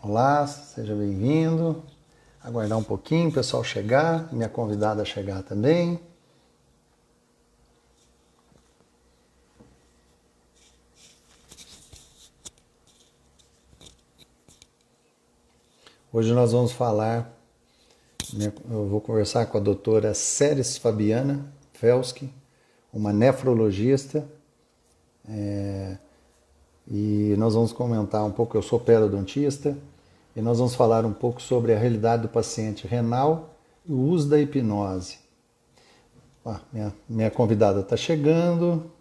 Olá, seja bem-vindo. Aguardar um pouquinho o pessoal chegar, minha convidada chegar também. Hoje nós vamos falar, eu vou conversar com a doutora Ceres Fabiana Felski, uma nefrologista, e nós vamos comentar um pouco, eu sou periodontista, e nós vamos falar um pouco sobre a realidade do paciente renal e o uso da hipnose. Minha convidada está chegando.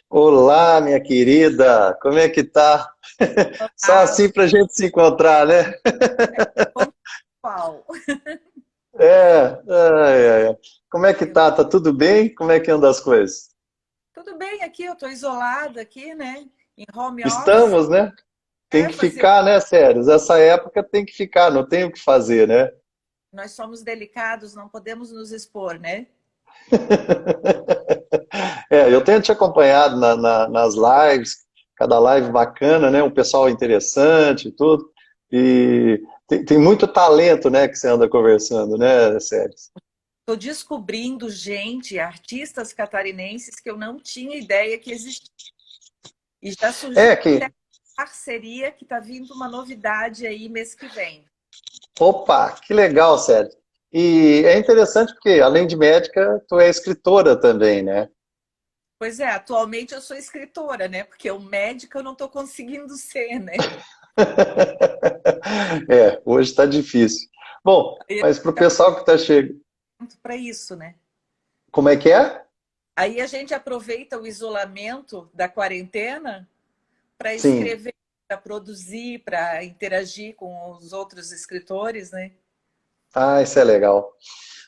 Olá, minha querida, como é que tá? Só Ah, assim pra gente se encontrar, né? qual? Como é que Eu- tá? Tá tudo bem? Como é que anda as coisas? Tudo bem aqui, eu estou isolada aqui, né? Em home office. Estamos, né? Tem É que fazer. ficar, né, Sérios? Essa época tem que ficar, não tem o que fazer, né? Nós somos delicados, não podemos nos expor, né? Eu tenho te acompanhado nas lives, cada live bacana, né? Um pessoal interessante e tudo. E tem muito talento, né, que você anda conversando, né, Sérios? Estou descobrindo gente, artistas catarinenses que eu não tinha ideia que existia. E já surgiu É até que parceria que está vindo uma novidade aí mês que vem. Opa, que legal, Sérgio. E é interessante porque, além de médica, tu é escritora também, né? Pois é, atualmente eu sou escritora, né? Porque o médico eu não estou conseguindo ser, né? Hoje está difícil. Bom, E mas para o pessoal que está chegando, para isso, né? como é que é? Aí a gente aproveita o isolamento da quarentena para Sim. escrever, para produzir, para interagir com os outros escritores, né? Ah, isso é legal.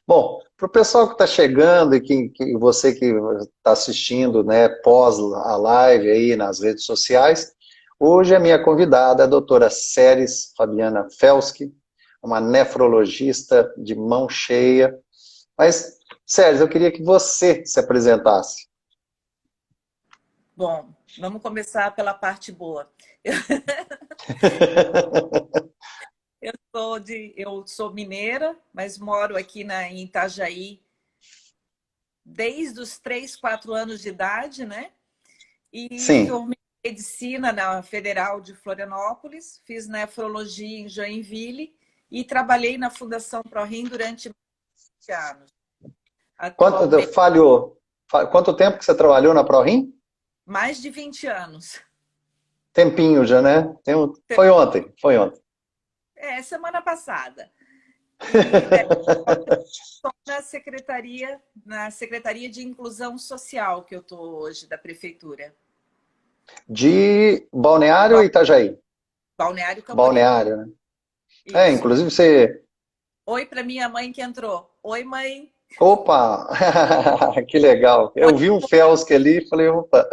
Bom, para o pessoal que está chegando e que você que está assistindo, né, pós a live aí nas redes sociais, hoje a minha convidada é a doutora Ceres Fabiana Felski, uma nefrologista de mão cheia. Mas, Sérgio, eu queria que você se apresentasse. Bom, vamos começar pela parte boa. Eu sou mineira, mas moro aqui em Itajaí desde os 3, 4 anos de idade, né? E Sim. formei em medicina na Federal de Florianópolis, fiz nefrologia em Joinville e trabalhei na Fundação ProRim durante 20 anos. Quanto, Atualmente, falhou? Quanto tempo que você trabalhou na ProRim? mais de 20 anos. Tempinho já, né? Foi ontem, foi ontem. É, semana passada. E daí, estou na Secretaria de Inclusão Social que eu estou hoje, da Prefeitura. De Balneário ou Bal- Itajaí? Balneário Camboriú. Balneário, né? Isso. Inclusive você. Oi para minha mãe que entrou. Oi, mãe. Opa! Que legal. Oi, Eu vi um Felsk ali e falei, opa.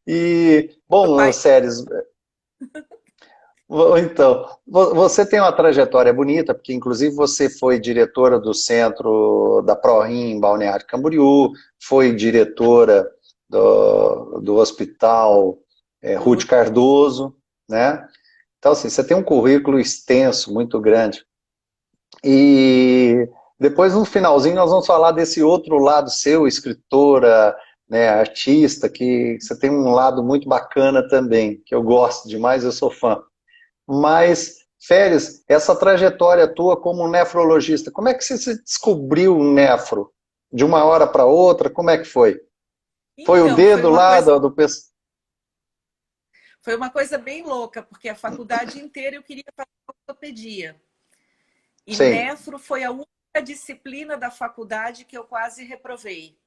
E, oi, bom, pai. Séries, então, você tem uma trajetória bonita, porque inclusive você foi diretora do centro da ProRim em Balneário Camboriú, foi diretora do hospital Ruth Ruth. Cardoso, né? Então, assim, você tem um currículo extenso, muito grande. E depois, no finalzinho, nós vamos falar desse outro lado seu, escritora, né, artista, que você tem um lado muito bacana também, que eu gosto demais, eu sou fã. Mas, Férias, essa trajetória tua como nefrologista, como é que você se descobriu um nefro? De uma hora para outra, como é que foi? Foi o Então, dedo lá do foi uma coisa bem louca, porque a faculdade inteira eu queria fazer ortopedia. E Sim. nefro foi a única disciplina da faculdade que eu quase reprovei.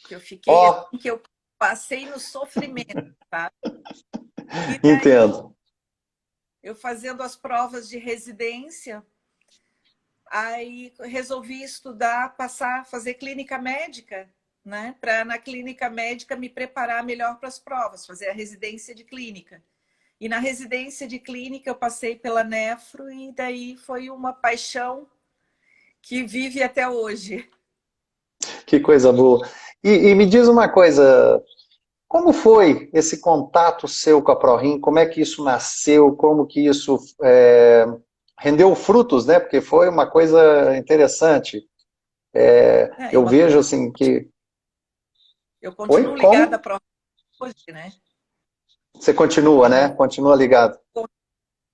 Que eu fiquei Ó, assim, que eu passei no sofrimento, tá? E daí, entendo. eu fazendo as provas de residência, aí resolvi estudar, passar, fazer clínica médica, né? Para na clínica médica me preparar melhor para as provas, fazer a residência de clínica. E na residência de clínica eu passei pela nefro e daí foi uma paixão que vive até hoje. Que coisa boa. E me diz uma coisa, como foi esse contato seu com a ProRim? Como é que isso nasceu? Como que isso rendeu frutos, né? Porque foi uma coisa interessante. É, Eu vejo assim que... eu Oi? continuo ligada Como? à ProRim hoje, né? Você continua, né? Como Continua ligado.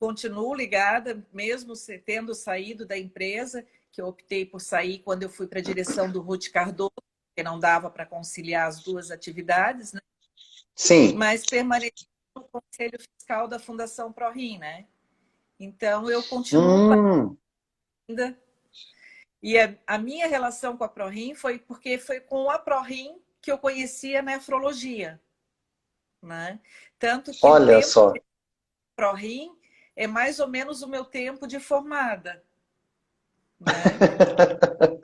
continuo ligada, mesmo tendo saído da empresa, que eu optei por sair quando eu fui para a direção do Ruth Cardoso, porque não dava para conciliar as duas atividades, né? Sim. Mas permaneci no Conselho Fiscal da Fundação ProRim, né? Então, eu continuo com a Hum, ainda. E a minha relação com a ProRim foi porque foi com a ProRim que eu conheci a nefrologia, né? Tanto que o olha tempo só. de ProRim é mais ou menos o meu tempo de formada, né?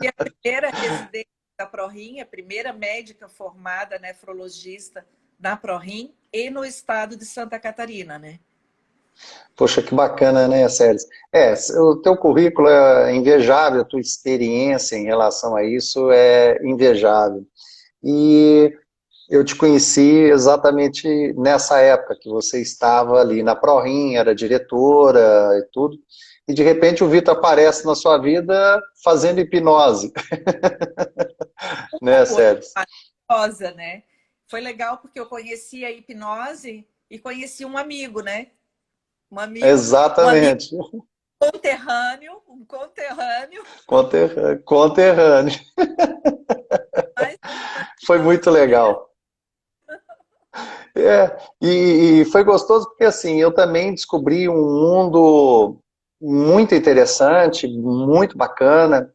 E a primeira residente da ProRim, a primeira médica formada nefrologista na ProRim e no estado de Santa Catarina, né? Poxa, que bacana, né, Séries? O teu currículo é invejável, a tua experiência em relação a isso é invejável. E eu te conheci exatamente nessa época que você estava ali na ProRim, era diretora e tudo, e de repente o Vitor aparece na sua vida fazendo hipnose, Uma né, coisa Séries? maravilhosa, né? Foi legal porque eu conheci a hipnose e conheci um amigo Exatamente, um conterrâneo, conterrâneo. mais um Foi maravilhoso muito ainda. legal. E foi gostoso porque assim, eu também descobri um mundo muito interessante, muito bacana,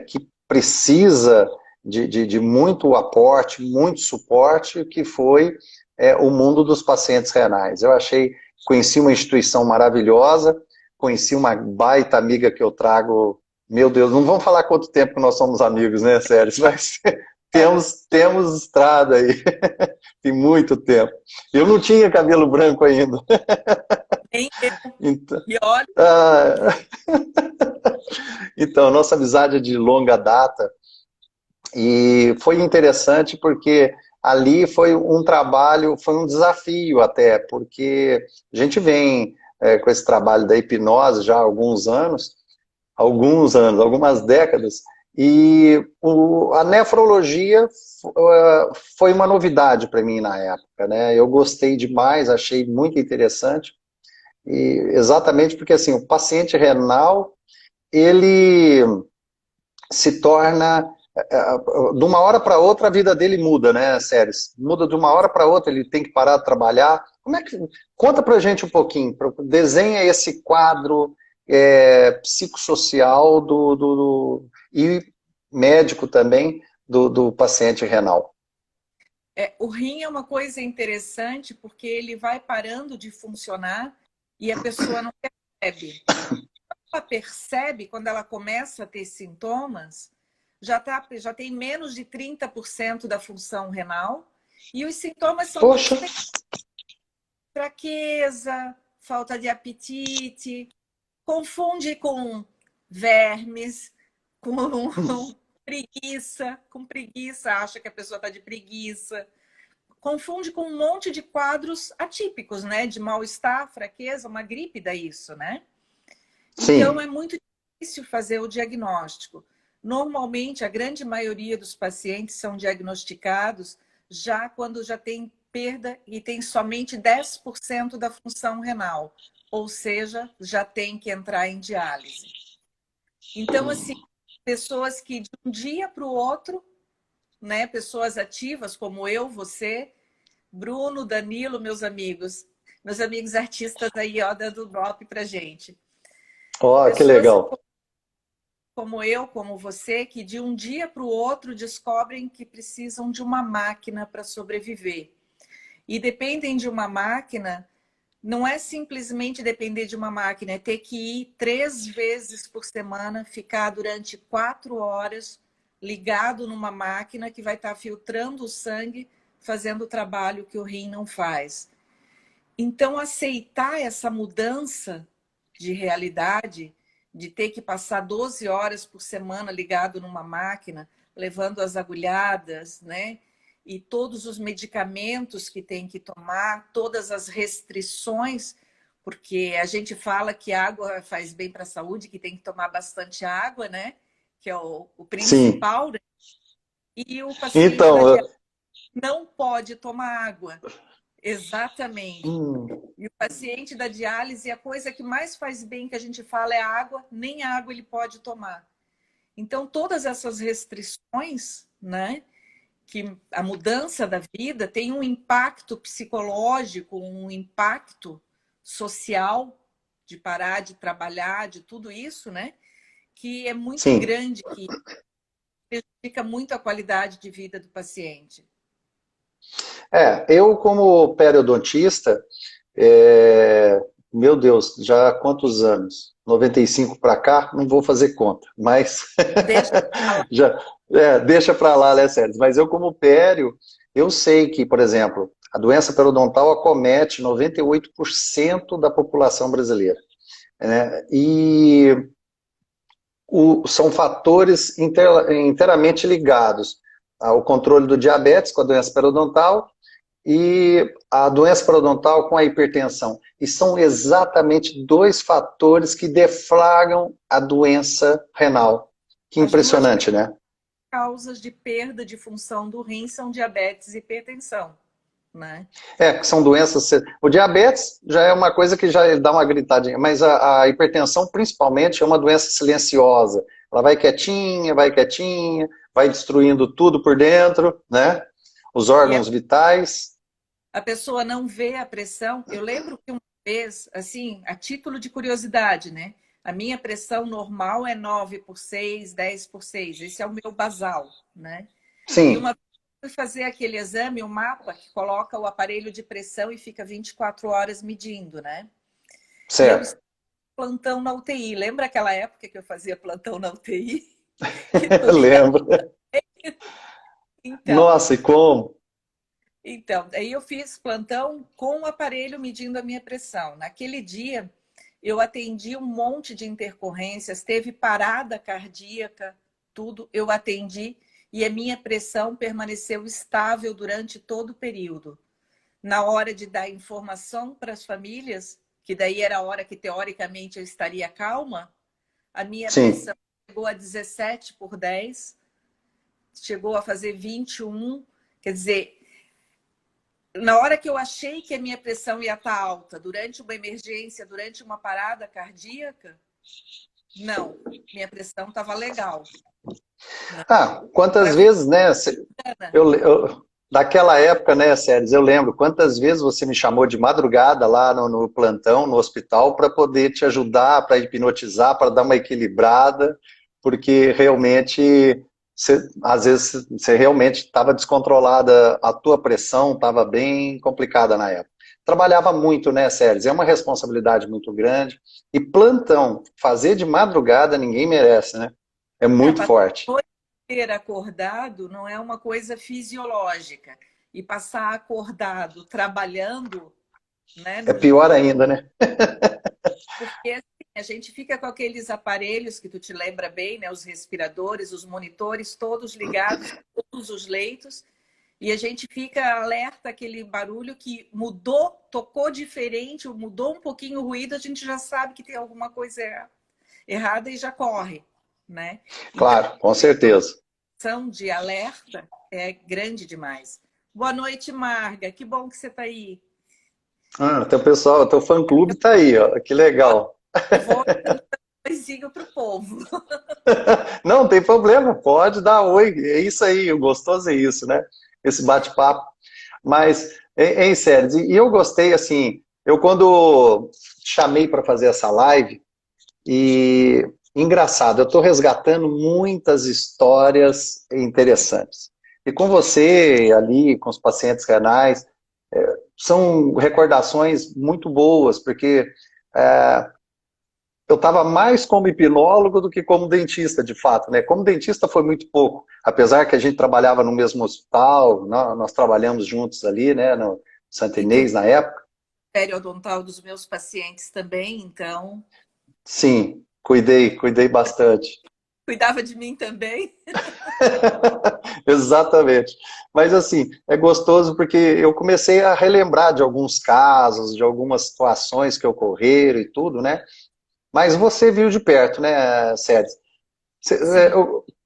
que precisa de muito aporte, muito suporte, que foi o mundo dos pacientes renais. Eu achei, conheci uma instituição maravilhosa, conheci uma baita amiga que eu trago, meu Deus, não vamos falar quanto tempo que nós somos amigos, né, Sérgio? Mas temos estrada aí. Tem muito tempo. Eu não tinha cabelo branco ainda. Nem eu. Então, E olha, ah, então, nossa amizade é de longa data e foi interessante porque ali foi um trabalho, foi um desafio até, porque a gente vem com esse trabalho da hipnose já há alguns anos, algumas décadas, e a nefrologia foi uma novidade para mim na época, né? Eu gostei demais, achei muito interessante, e exatamente porque assim, o paciente renal, ele se torna, de uma hora para outra a vida dele muda, né, Séries? Muda de uma hora para outra, ele tem que parar de trabalhar. Como é que... Conta pra gente um pouquinho, desenha esse quadro psicossocial e médico também do paciente renal. o rim é uma coisa interessante porque ele vai parando de funcionar e a pessoa não percebe. Ela percebe quando ela começa a ter sintomas, já tem menos de 30% da função renal e os sintomas são muito Poxa, fraqueza, falta de apetite, confunde com vermes, com preguiça, acha que a pessoa está de preguiça, confunde com um monte de quadros atípicos, né? De mal-estar, fraqueza, uma gripe dá isso, né? Então, sim. é muito difícil fazer o diagnóstico. Normalmente, a grande maioria dos pacientes são diagnosticados já quando já tem perda e tem somente 10% da função renal, ou seja, já tem que entrar em diálise. Então, assim, pessoas que de um dia para o outro, né, pessoas ativas como eu, você, Bruno, Danilo, meus amigos artistas aí, ó, dando drop pra gente. Ó, que Pessoas legal. como eu, como você, que de um dia para o outro descobrem que precisam de uma máquina para sobreviver. E dependem de uma máquina, não é simplesmente depender de uma máquina, é ter que ir 3 vezes por semana, ficar durante 4 horas ligado numa máquina que vai estar filtrando o sangue, fazendo o trabalho que o rim não faz. Então, aceitar essa mudança de realidade, de ter que passar 12 horas por semana ligado numa máquina, levando as agulhadas, né? E todos os medicamentos que tem que tomar, todas as restrições, porque a gente fala que água faz bem para a saúde, que tem que tomar bastante água, né? Que é o Sim. principal, né? E o paciente da Então, diabetes não pode tomar água. Exatamente. hum, E o paciente da diálise, a coisa que mais faz bem que a gente fala é a água, nem água ele pode tomar. Então, todas essas restrições, né, que a mudança da vida tem um impacto psicológico, um impacto social, de parar de trabalhar, de tudo isso, né, que é muito sim. grande, que prejudica muito a qualidade de vida do paciente. Eu como periodontista, é, meu Deus, já há quantos anos? 95 para cá, não vou fazer conta, mas Deixa eu falar. já, deixa para lá, né, Sérgio? Mas eu como pério, eu sei que, por exemplo, a doença periodontal acomete 98% da população brasileira, né? E são fatores inteiramente ligados ao controle do diabetes com a doença periodontal e a doença periodontal com a hipertensão. E são exatamente dois fatores que deflagram a doença renal. Que As duas impressionante, né? causas de perda de função do rim são diabetes e hipertensão, né? Que são doenças. O diabetes já é uma coisa que já dá uma gritadinha, mas a hipertensão, principalmente, é uma doença silenciosa. Ela vai quietinha, vai destruindo tudo por dentro, né? Os E órgãos vitais. a pessoa não vê a pressão. Eu lembro que uma vez, assim, a título de curiosidade, né? A minha pressão normal é 9/6, 10/6. Esse é o meu basal, né? E uma Sim, vez eu fui fazer aquele exame, o mapa, que coloca o aparelho de pressão e fica 24 horas medindo, né? E eu certo. estava em plantão na UTI. Lembra aquela época que eu fazia plantão na UTI? Que tu liga. Lembro. Então, Nossa, e como? Então, aí eu fiz plantão com o aparelho medindo a minha pressão. Naquele dia, eu atendi um monte de intercorrências, teve parada cardíaca, tudo eu atendi e a minha pressão permaneceu estável durante todo o período. Na hora de dar informação para as famílias, que daí era a hora que teoricamente eu estaria calma, a minha Sim. pressão chegou a 17/10, chegou a fazer 21, quer dizer, na hora que eu achei que a minha pressão ia estar alta, durante uma emergência, durante uma parada cardíaca, não, minha pressão estava legal. Quantas Para ver, vezes, né? Daquela época, né, Séries, eu lembro quantas vezes você me chamou de madrugada lá no plantão, no hospital, para poder te ajudar, para hipnotizar, para dar uma equilibrada, porque realmente, às vezes, você realmente estava descontrolada, a tua pressão estava bem complicada na época. Trabalhava muito, né, Séries? É uma responsabilidade muito grande. E plantão, fazer de madrugada, ninguém merece, né? É muito passar a forte. noite inteira acordado não é uma coisa fisiológica. E passar acordado trabalhando, né, É pior ainda, né? porque assim, a gente fica com aqueles aparelhos que tu te lembra bem, né, os respiradores, os monitores, todos ligados, todos os leitos. E a gente fica alerta aquele barulho que mudou, tocou diferente, mudou um pouquinho o ruído, a gente já sabe que tem alguma coisa errada e já corre, né? Então, Claro, com certeza. a ação de alerta é grande demais. Boa noite, Marga. Que bom que você está aí. Teu pessoal, teu fã-clube tá aí, ó. Que legal. Eu vou dando um oizinho para o povo. Não, tem problema, pode dar oi. É isso aí, o gostoso é isso, né? Esse bate-papo. Mas, em sério, e eu gostei, assim, eu quando chamei para fazer essa live, e engraçado, eu estou resgatando muitas histórias interessantes. E com você ali, com os pacientes renais, são recordações muito boas, porque é, eu estava mais como hipnólogo do que como dentista, de fato, né? Como dentista foi muito pouco, apesar que a gente trabalhava no mesmo hospital, nós trabalhamos juntos ali, né, no Santa E tu Inês na época. periodontal dos meus pacientes também, então... Sim, cuidei bastante. Cuidava de mim também. Exatamente. Mas assim, é gostoso porque eu comecei a relembrar de alguns casos, de algumas situações que ocorreram e tudo, né? Mas você viu de perto, né, Sérgio? Sim.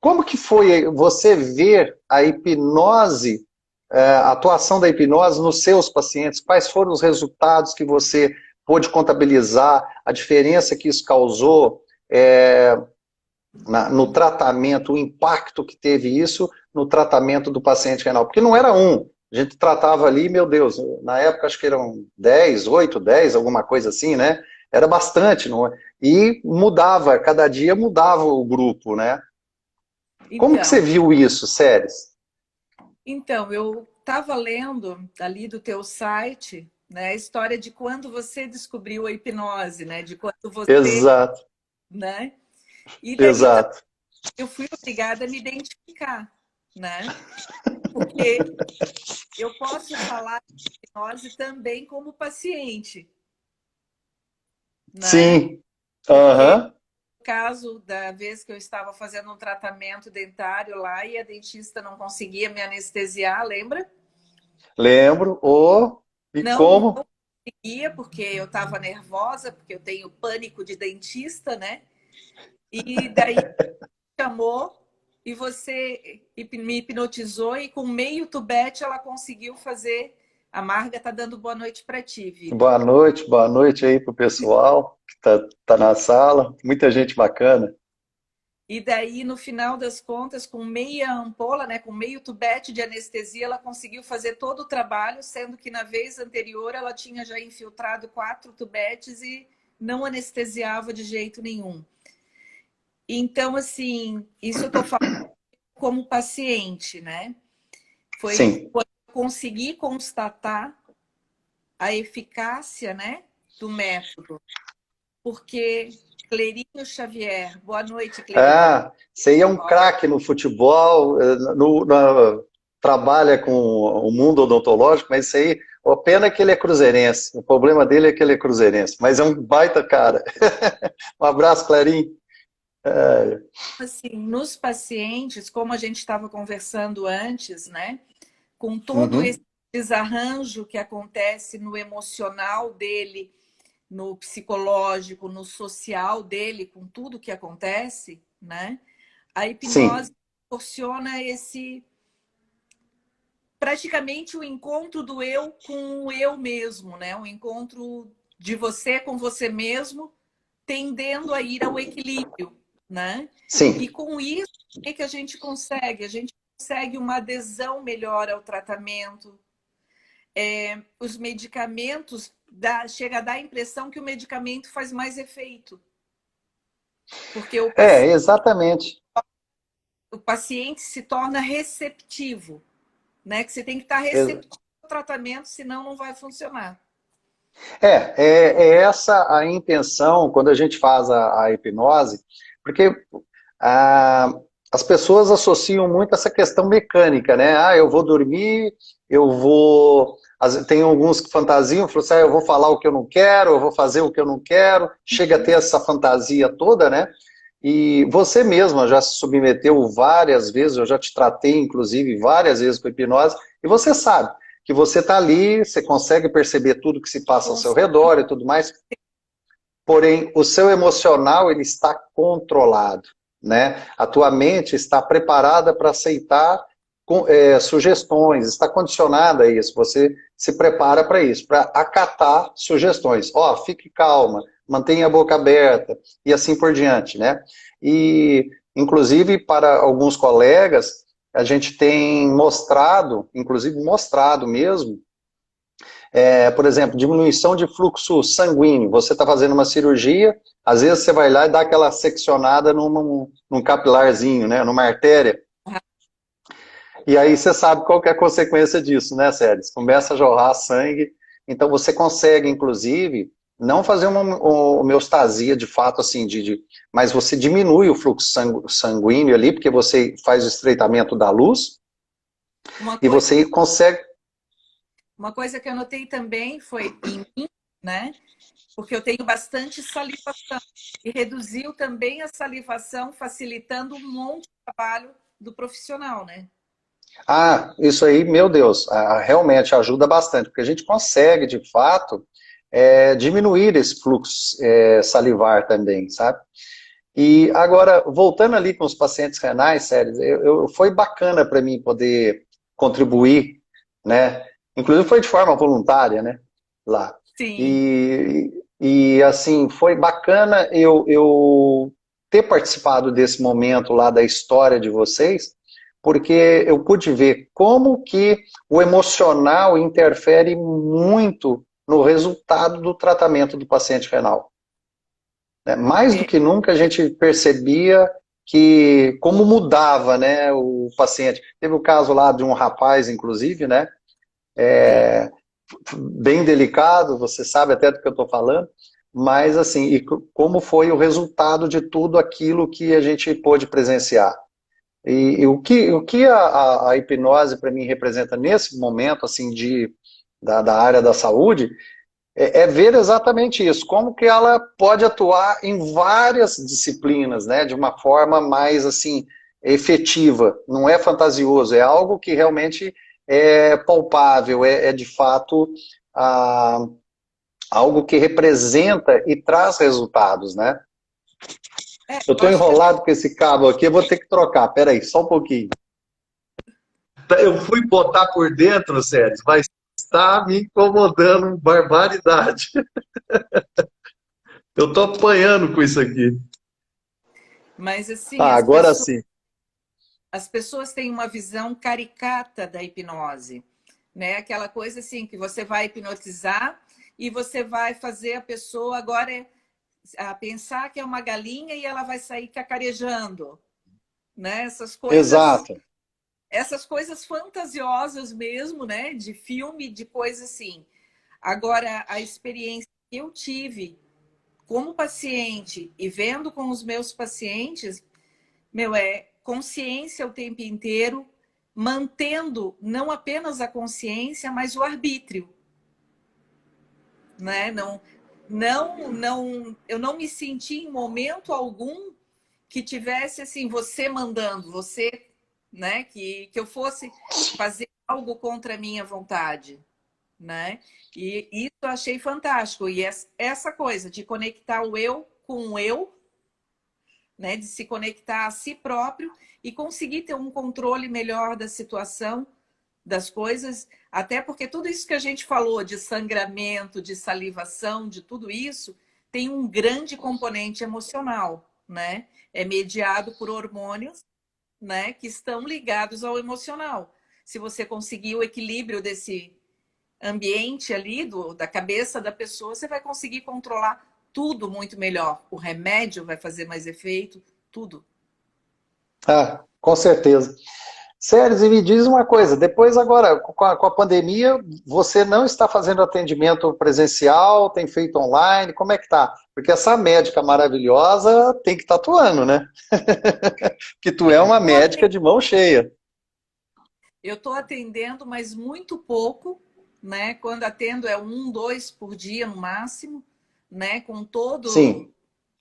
Como que foi você ver a hipnose, a atuação da hipnose nos seus pacientes? Quais foram os resultados que você pôde contabilizar, a diferença que isso causou no tratamento, o impacto que teve isso no tratamento do paciente renal? Porque não era um, a gente tratava ali, meu Deus, na época acho que eram 10, 8, 10, alguma coisa assim, né? Era bastante, não é? E mudava, cada dia mudava o grupo, né? Como que você Então, viu isso, Séries? eu estava lendo ali do teu site, né, a história de quando você descobriu a hipnose, né, de quando você, Exato, né? E daí exato. eu fui obrigada a me identificar, né? Porque eu posso falar de hipnose também como paciente, né? Sim, Porque aham, no caso da vez que eu estava fazendo um tratamento dentário lá e a dentista não conseguia me anestesiar, lembra? lembro. E Não como? conseguia porque eu estava nervosa, porque eu tenho pânico de dentista, né? E daí chamou e você me hipnotizou e com meio tubete ela conseguiu fazer. A Marga tá dando boa noite para ti, Vitor. Boa noite aí pro pessoal que tá na sala. Muita gente bacana. E daí, no final das contas, com meia ampola, né, com meio tubete de anestesia, ela conseguiu fazer todo o trabalho, sendo que na vez anterior ela tinha já infiltrado 4 tubetes e não anestesiava de jeito nenhum. Então, assim, isso eu estou falando como paciente, né? Foi Sim. quando eu consegui constatar a eficácia, né, do método. Porque Clerinho Xavier, boa noite, Clerinho. Ah, você é um craque no futebol, trabalha com o mundo odontológico, mas isso aí, a pena é que ele é cruzeirense. O problema dele é que ele é cruzeirense, mas é um baita cara. Um abraço, Clarinho. É, Assim, nos pacientes, como a gente estava conversando antes, né, com todo esse uhum, desarranjo que acontece no emocional dele, no psicológico, no social dele, com tudo que acontece, né, a hipnose sim, proporciona esse praticamente o encontro do eu com o eu mesmo, né, um encontro de você com você mesmo, tendendo a ir ao equilíbrio, né? E sim. com isso, o que a gente consegue? A gente consegue uma adesão melhor ao tratamento. Os medicamentos, chega a dar a impressão que o medicamento faz mais efeito. Porque Exatamente. o paciente se torna receptivo, né? Que você tem que estar receptivo ao tratamento, senão não vai funcionar. É essa a intenção quando a gente faz a hipnose, porque ah, as pessoas associam muito essa questão mecânica, né? Ah, eu vou dormir, eu vou. Tem alguns que fantasiam, falam assim, eu vou falar o que eu não quero, eu vou fazer o que eu não quero, chega a ter essa fantasia toda, né? E você mesma já se submeteu várias vezes, eu já te tratei, inclusive, várias vezes com hipnose, e você sabe que você está ali, você consegue perceber tudo que se passa ao seu redor e tudo mais, porém o seu emocional ele está controlado, né? A tua mente está preparada para aceitar sugestões, está condicionada a isso, você se prepara para isso, para acatar sugestões. Ó, fique calma, mantenha a boca aberta e assim por diante, né? E, inclusive, para alguns colegas, a gente tem mostrado, inclusive mostrado mesmo, por exemplo, diminuição de fluxo sanguíneo. Você está fazendo uma cirurgia, às vezes você vai lá e dá aquela seccionada num capilarzinho, né, numa artéria. E aí você sabe qual que é a consequência disso, né, Séries? Começa a jorrar sangue. Então você consegue, inclusive, não fazer uma homeostasia de fato, assim, mas você diminui o fluxo sanguíneo ali, porque você faz o estreitamento da luz, Uma e coisa, você consegue. uma coisa que eu notei também foi em mim, né? Porque eu tenho bastante salivação. E reduziu também a salivação, facilitando um monte de trabalho do profissional, né? Ah, isso aí, meu Deus, realmente ajuda bastante, porque a gente consegue, de fato, diminuir esse fluxo salivar também, sabe? E agora, voltando ali com os pacientes renais, sério, foi bacana para mim poder contribuir, né? Inclusive foi de forma voluntária, né? Lá. Sim. E assim, foi bacana eu ter participado desse momento lá da história de vocês, porque eu pude ver como que o emocional interfere muito no resultado do tratamento do paciente renal. Né? Mais do É, que nunca a gente percebia que como mudava, né, o paciente. Teve o caso lá de um rapaz, inclusive, né, sim. bem delicado, você sabe até do que eu estou falando, mas assim, como foi o resultado de tudo aquilo que a gente pôde presenciar. E o que a hipnose para mim representa nesse momento assim da área da saúde é ver exatamente isso, como que ela pode atuar em várias disciplinas, né, de uma forma mais assim efetiva, não é fantasioso, é algo que realmente é palpável, é de fato ah, algo que representa e traz resultados, né? Eu Eu estou acho que enrolado com esse cabo aqui, eu vou ter que trocar, peraí, só um pouquinho. Eu fui botar por dentro, Sérgio, mas está me incomodando, barbaridade. Eu estou apanhando com isso aqui. mas assim, Ah, agora sim. as pessoas têm uma visão caricata da hipnose, né? Aquela coisa assim que você vai hipnotizar e você vai fazer a pessoa agora a pensar que é uma galinha e ela vai sair cacarejando, né? Exato. Essas coisas fantasiosas mesmo, né? De filme, de coisa assim. Agora, a experiência que eu tive como paciente e vendo com os meus pacientes, meu, é consciência o tempo inteiro, mantendo não apenas a consciência, mas o arbítrio, né? Eu não me senti em momento algum que tivesse assim você mandando, você, né? Que eu fosse fazer algo contra a minha vontade, né? E isso eu achei fantástico. E essa coisa de conectar o eu com o eu, né? De se conectar a si próprio e conseguir ter um controle melhor da situação, das coisas, até porque tudo isso que a gente falou de sangramento, de salivação, de tudo isso, tem um grande componente emocional, né? É mediado por hormônios, né, que estão ligados ao emocional. Se você conseguir o equilíbrio desse ambiente ali, da cabeça da pessoa, você vai conseguir controlar tudo muito melhor. O remédio vai fazer mais efeito, tudo. Ah, com certeza. Sério, e me diz uma coisa, depois agora, com a pandemia, você não está fazendo atendimento presencial, tem feito online, como é que tá? Porque essa médica maravilhosa tem que estar atuando, né? Que tu é uma médica de mão cheia. Eu estou atendendo, mas muito pouco, né? Quando atendo é um, dois por dia no máximo, né? Com todo Sim,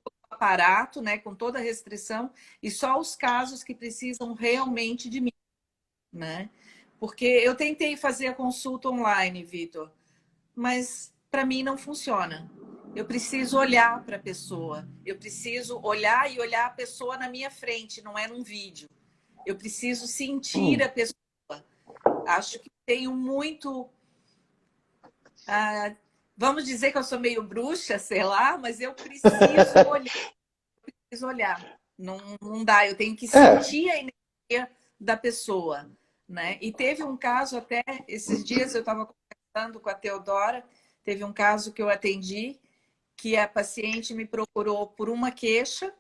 o aparato, né? Com toda a restrição, e só os casos que precisam realmente de mim, né? Porque eu tentei fazer a consulta online, Vitor, mas para mim não funciona. Eu preciso olhar para a pessoa, eu preciso olhar e olhar a pessoa na minha frente, não é num vídeo. Eu preciso sentir a pessoa. Acho que tenho muito. Ah, vamos dizer que eu sou meio bruxa, sei lá, mas eu preciso olhar, preciso olhar. Não, não dá, eu tenho que é, sentir a energia da pessoa, né? E teve um caso até esses dias eu estava conversando com a Teodora, teve um caso que eu atendi que a paciente me procurou por uma queixa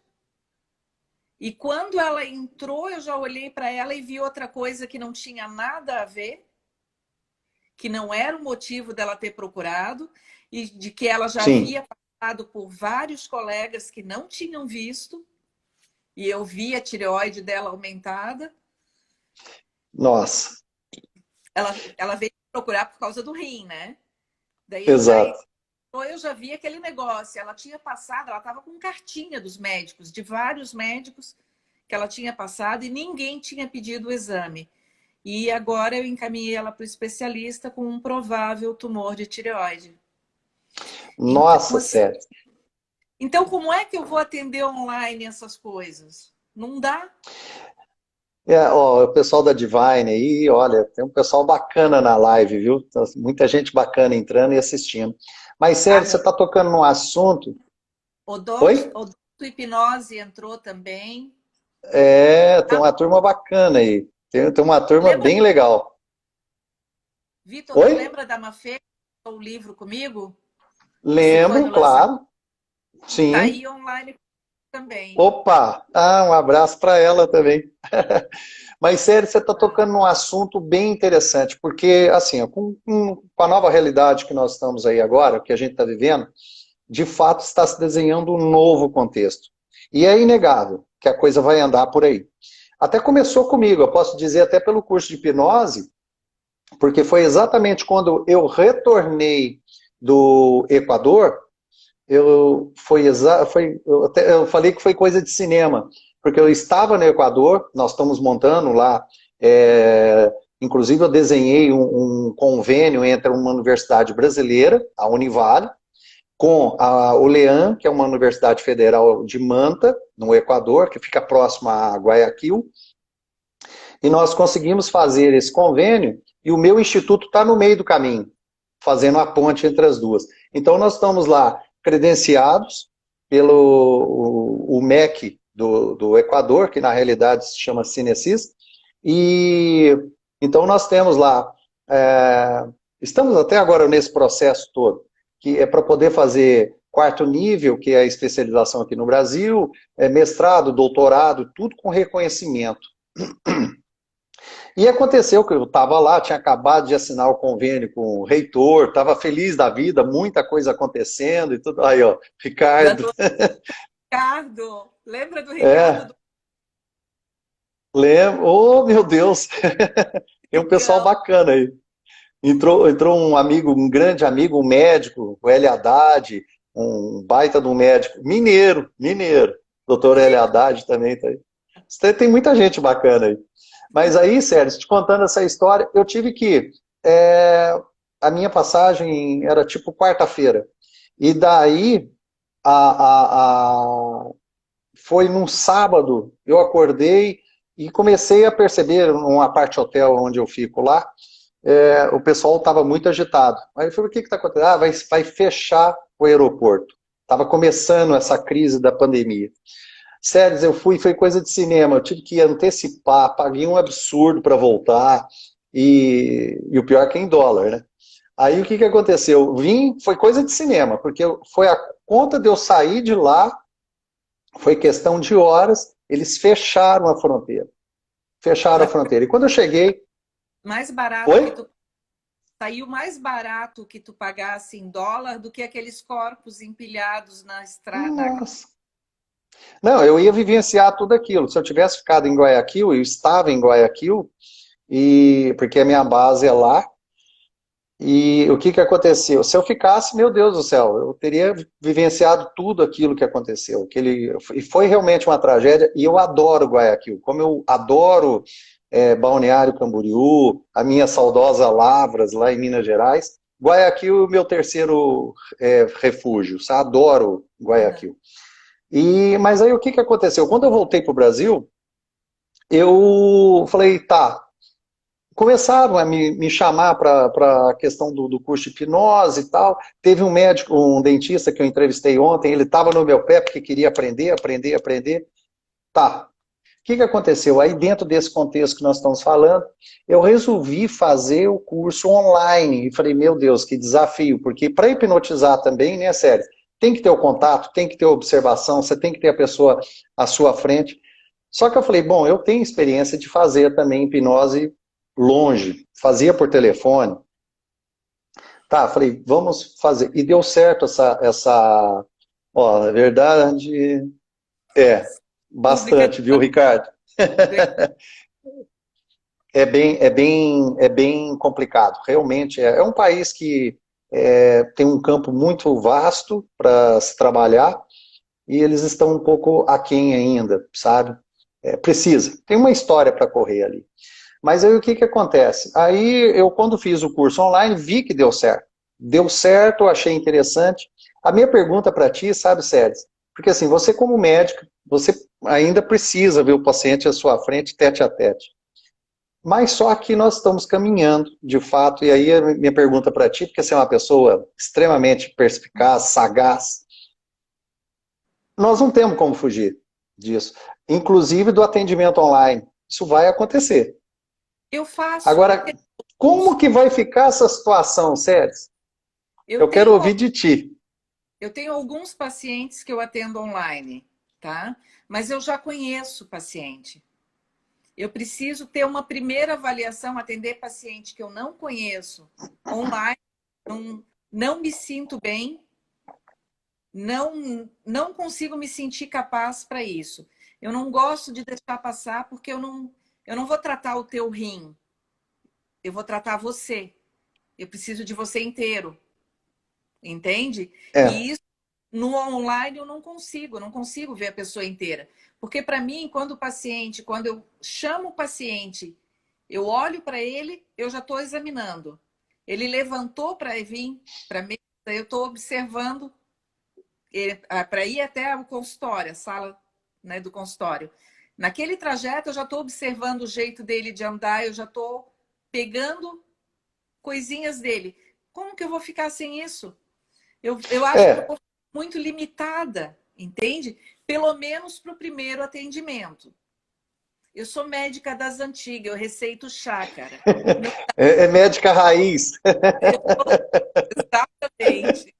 e quando ela entrou eu já olhei para ela e vi outra coisa que não tinha nada a ver, que não era o motivo dela ter procurado e de que ela já sim, havia passado por vários colegas que não tinham visto e eu vi a tireoide dela aumentada. nossa, Ela veio procurar por causa do rim, né? Daí eu já exato. eu já vi aquele negócio. Ela tinha passado, ela estava com cartinha dos médicos, de vários médicos que ela tinha passado e ninguém tinha pedido o exame. E agora eu encaminhei ela para o especialista com um provável tumor de tireoide. Então, Nossa, assim, sério. então, como é que eu vou atender online essas coisas? Não dá? Ó, o pessoal da Divine aí, olha, tem um pessoal bacana na live, viu? Muita gente bacana entrando e assistindo. Mas, sério, você está tocando num assunto. Oi? Odonto Hipnose entrou também. É, tem uma turma bacana aí. Tem uma turma Lembra, bem legal. Vitor, tu Oi? lembra da Mafê, o livro comigo? Você foi Lembro, no lançamento? claro. Tá Sim. aí online também. Opa! Ah, um abraço para ela também. Mas, sério, você está Tá. tocando num assunto bem interessante, porque, assim, ó, com a nova realidade que nós estamos aí agora, que a gente está vivendo, de fato está se desenhando um novo contexto. E é inegável que a coisa vai andar por aí. Até começou comigo, eu posso dizer até pelo curso de hipnose, porque foi exatamente quando eu retornei do Equador, eu falei que foi coisa de cinema, porque eu estava no Equador, nós estamos montando lá, inclusive eu desenhei um convênio entre uma universidade brasileira, a Univale, com a OLEAN, que é uma universidade federal de Manta, no Equador, que fica próximo a Guayaquil, e nós conseguimos fazer esse convênio, e o meu instituto está no meio do caminho, fazendo a ponte entre as duas. Então, nós estamos lá credenciados pelo o MEC do Equador, que na realidade se chama Cinesis, e então nós temos lá, estamos até agora nesse processo todo, que é para poder fazer quarto nível, que é a especialização aqui no Brasil, mestrado, doutorado, tudo com reconhecimento. E aconteceu que eu estava lá, tinha acabado de assinar o convênio com o reitor, estava feliz da vida, muita coisa acontecendo e tudo. Aí, ó, Ricardo. Dando Ricardo. Lembra do Ricardo É, do lembro. Oh, meu Deus! Tem um pessoal Legal? bacana aí. Entrou um amigo, um grande amigo, um médico, o Hélio Haddad, um baita de um médico, mineiro. Doutor Hélio Haddad também tá aí. Tem muita gente bacana aí. Mas aí, Sérgio, te contando essa história, eu tive que. A minha passagem era tipo quarta-feira. E daí, foi num sábado, eu acordei e comecei a perceber, numa parte hotel onde eu fico lá, o pessoal estava muito agitado. Aí eu falei, o que está acontecendo? Ah, vai fechar o aeroporto. Estava começando essa crise da pandemia. Sério, eu foi coisa de cinema, eu tive que antecipar, paguei um absurdo para voltar, e o pior é que é em dólar, né? Aí o que aconteceu? Foi coisa de cinema, porque foi a conta de eu sair de lá, foi questão de horas, eles fecharam a fronteira. Fecharam a Mas fronteira. E quando eu cheguei. mais barato Oi? que tu saiu mais barato que tu pagasse em dólar do que aqueles corpos empilhados na estrada. Nossa. Não, eu ia vivenciar tudo aquilo. Se eu tivesse ficado em Guayaquil, eu estava em Guayaquil, porque a minha base é lá. E o que aconteceu? Se eu ficasse, meu Deus do céu, eu teria vivenciado tudo aquilo que aconteceu. E foi realmente uma tragédia. E eu adoro Guayaquil, como eu adoro Balneário Camboriú, a minha saudosa Lavras, lá em Minas Gerais. Guayaquil é o meu terceiro refúgio. Adoro Guayaquil. Mas aí o que aconteceu? Quando eu voltei para o Brasil, eu falei, tá. Começaram a me chamar para a questão do curso de hipnose e tal. Teve um médico, um dentista que eu entrevistei ontem, ele estava no meu pé porque queria aprender. Tá. O que aconteceu? Aí, dentro desse contexto que nós estamos falando, eu resolvi fazer o curso online. E falei, meu Deus, que desafio, porque para hipnotizar também, né, sério, tem que ter o contato, tem que ter a observação, você tem que ter a pessoa à sua frente. Só que eu falei, bom, eu tenho experiência de fazer também hipnose longe, fazia por telefone. Tá, falei, vamos fazer. E deu certo ó, na verdade, Pública bastante, viu, Ricardo? É bem complicado. Realmente, é um país que tem um campo muito vasto para se trabalhar e eles estão um pouco aquém ainda, sabe? Precisa, tem uma história para correr ali. Mas aí o que acontece? Aí eu, quando fiz o curso online, vi que deu certo. Deu certo, achei interessante. A minha pergunta para ti, sabe, Séries? Porque assim, você como médica, você ainda precisa ver o paciente à sua frente, tete a tete. Mas só que nós estamos caminhando, de fato, e aí a minha pergunta para ti, porque você é uma pessoa extremamente perspicaz, sagaz, nós não temos como fugir disso. Inclusive do atendimento online. Isso vai acontecer. Eu faço, eu Agora, como que vai ficar essa situação, Séries? eu Eu quero tenho, ouvir de ti. eu tenho alguns pacientes que eu atendo online, tá? Mas eu já conheço o paciente. Eu preciso ter uma primeira avaliação, atender paciente que eu não conheço online, não me sinto bem, não consigo me sentir capaz para isso. Eu não gosto de deixar passar porque eu não vou tratar o teu rim, eu vou tratar você. Eu preciso de você inteiro, entende? É, E isso no online eu não consigo ver a pessoa inteira. Porque para mim, quando eu chamo o paciente, eu olho para ele, eu já estou examinando. Ele levantou para vir para mesa, eu estou observando para ir até o consultório, a sala, né, do consultório. Naquele trajeto, eu já estou observando o jeito dele de andar, eu já estou pegando coisinhas dele. Como que eu vou ficar sem isso? Eu acho que eu é. vou ficar muito limitada, entende? Pelo menos para o primeiro atendimento. Eu sou médica das antigas, eu receito chá, cara. Não, É médica raiz. exatamente.